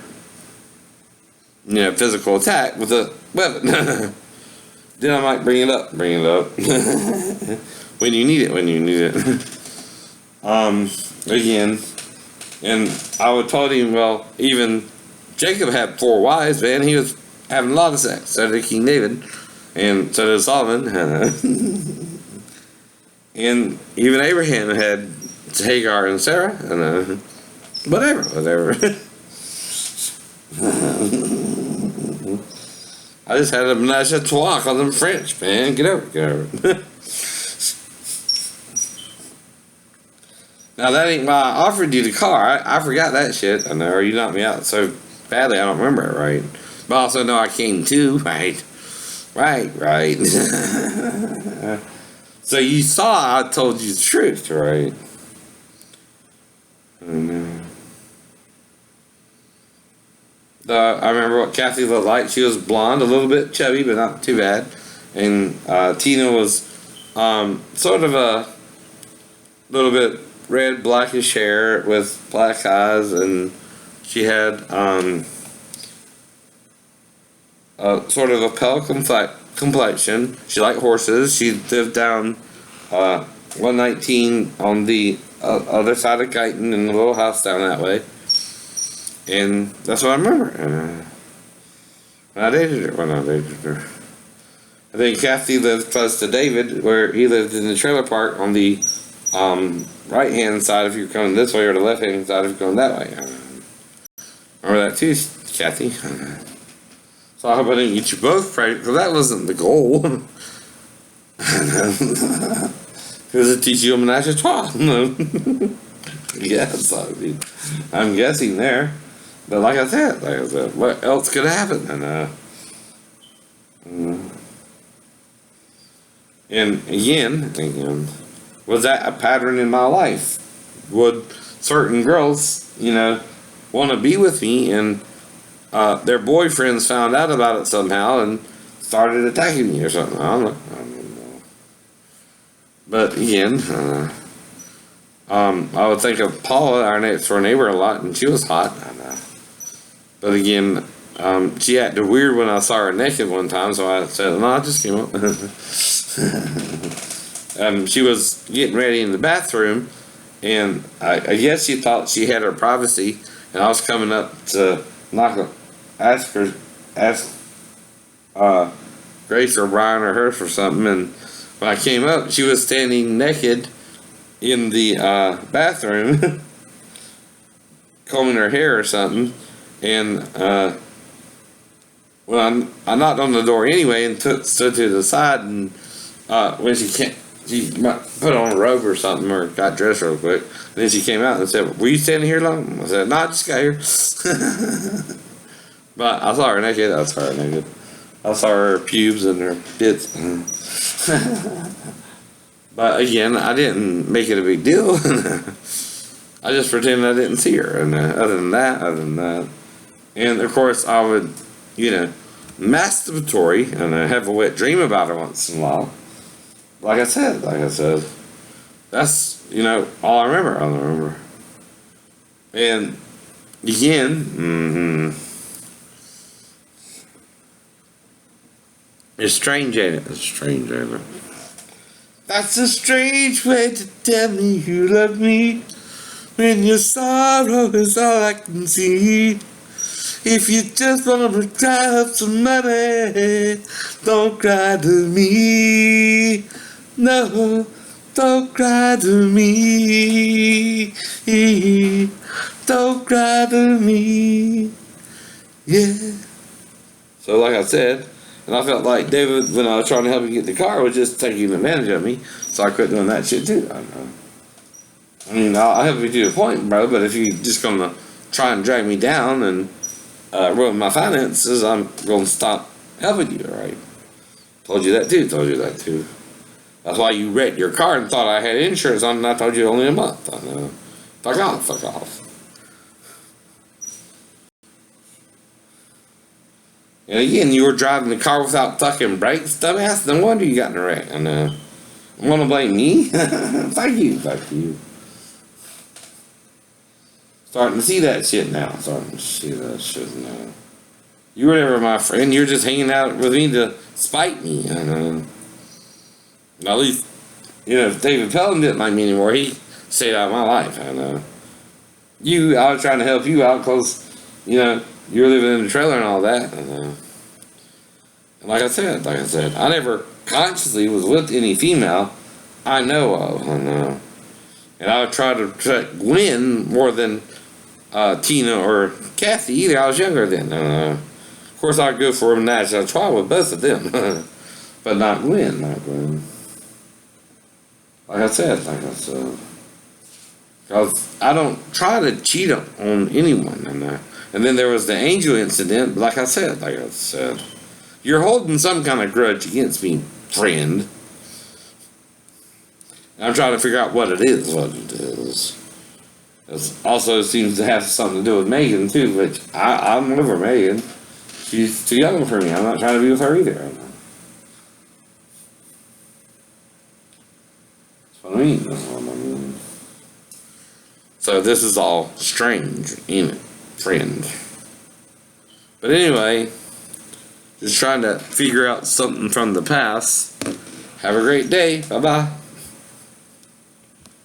physical attack with a weapon. Then I might bring it up. when you need it. Again, and I would told him, well, even Jacob had 4 wives, man. He was having a lot of sex. So did King David, and so did Solomon. And even Abraham had Hagar and Sarah. And whatever. I just had a menage a trois call them French, man. Get over it. Now, that ain't why I offered you the car. I forgot that shit. I know, or you knocked me out so badly I don't remember it, right? But I also know I came too, right? Right. So you saw I told you the truth, right? I remember what Kathy looked like. She was blonde, a little bit chubby, but not too bad. And Tina was sort of a little bit red, blackish hair with black eyes, and she had sort of a pale complexion. She liked horses. She lived down 119 on the other side of Guyton in a little house down that way. And that's what I remember. When I dated her. I think Kathy lived close to David, where he lived in the trailer park on the right hand side if you're coming this way, or the left hand side if you're going that way. Remember that too, Kathy. So I hope I didn't get you both pregnant, because that wasn't the goal. It was to teach you a menage a trois. Yes, I mean, I'm guessing there. But like I said, what else could happen? And again, was that a pattern in my life? Would certain girls, want to be with me, and their boyfriends found out about it somehow and started attacking me or something. I don't know. But again, I would think of Paula, our next door neighbor, a lot, and she was hot. But again, she acted weird when I saw her naked one time, so I said, no, I just came up. She was getting ready in the bathroom, and I guess she thought she had her privacy, and I was coming up to ask Grace or Brian or her for something, and when I came up, she was standing naked in the bathroom, combing her hair or something, and when I knocked on the door anyway and stood to the side, and when she put on a robe or something or got dressed real quick, and then she came out and said, "Were you standing here long?" I said, "No, I just got here." But I saw her naked. I saw her pubes and her bits. But again, I didn't make it a big deal. I just pretended I didn't see her. And other than that, and of course I would, masturbatory and have a wet dream about her once in a while. Like I said, that's all I remember. And again, it's strange, ain't it? It's strange, ain't it? That's a strange way to tell me you love me, when your sorrow is all I can see. If you just wanna cry up some money, don't cry to me. No, don't cry to me. Don't cry to me. Yeah. So like I said, and I felt like David, when I was trying to help him get the car, was just taking advantage of me. So I quit doing that shit too. I mean, I'll help you to a point, bro, but if you're just gonna try and drag me down and ruin my finances, I'm gonna stop helping you, alright? Told you that too. That's why you wrecked your car and thought I had insurance on it, and I told you only a month. I know. Fuck off. And again, you were driving the car without fucking brakes, dumbass. No wonder you got in a wreck. I know. You wanna blame me? Fuck you. Starting to see that shit now. You were never my friend. You're just hanging out with me to spite me. I know. At least, if David Pelham didn't like me anymore, he stayed out of my life. I know. I was trying to help you out because, you were living in the trailer and all that. And like I said, I never consciously was with any female I know of. And I would try to win more than Tina or Kathy either. I was younger then. Of course, I'd go for a national trial with both of them, but not Gwen. Like I said, because I don't try to cheat on anyone. And then there was the Angel incident. But like I said, you're holding some kind of grudge against me, friend. And I'm trying to figure out what it is. It also seems to have something to do with Megan too, which I'm over Megan. She's too young for me. I'm not trying to be with her either. That's what I mean. So this is all strange, ain't it, friend? But anyway, just trying to figure out something from the past. Have a great day. Bye-bye.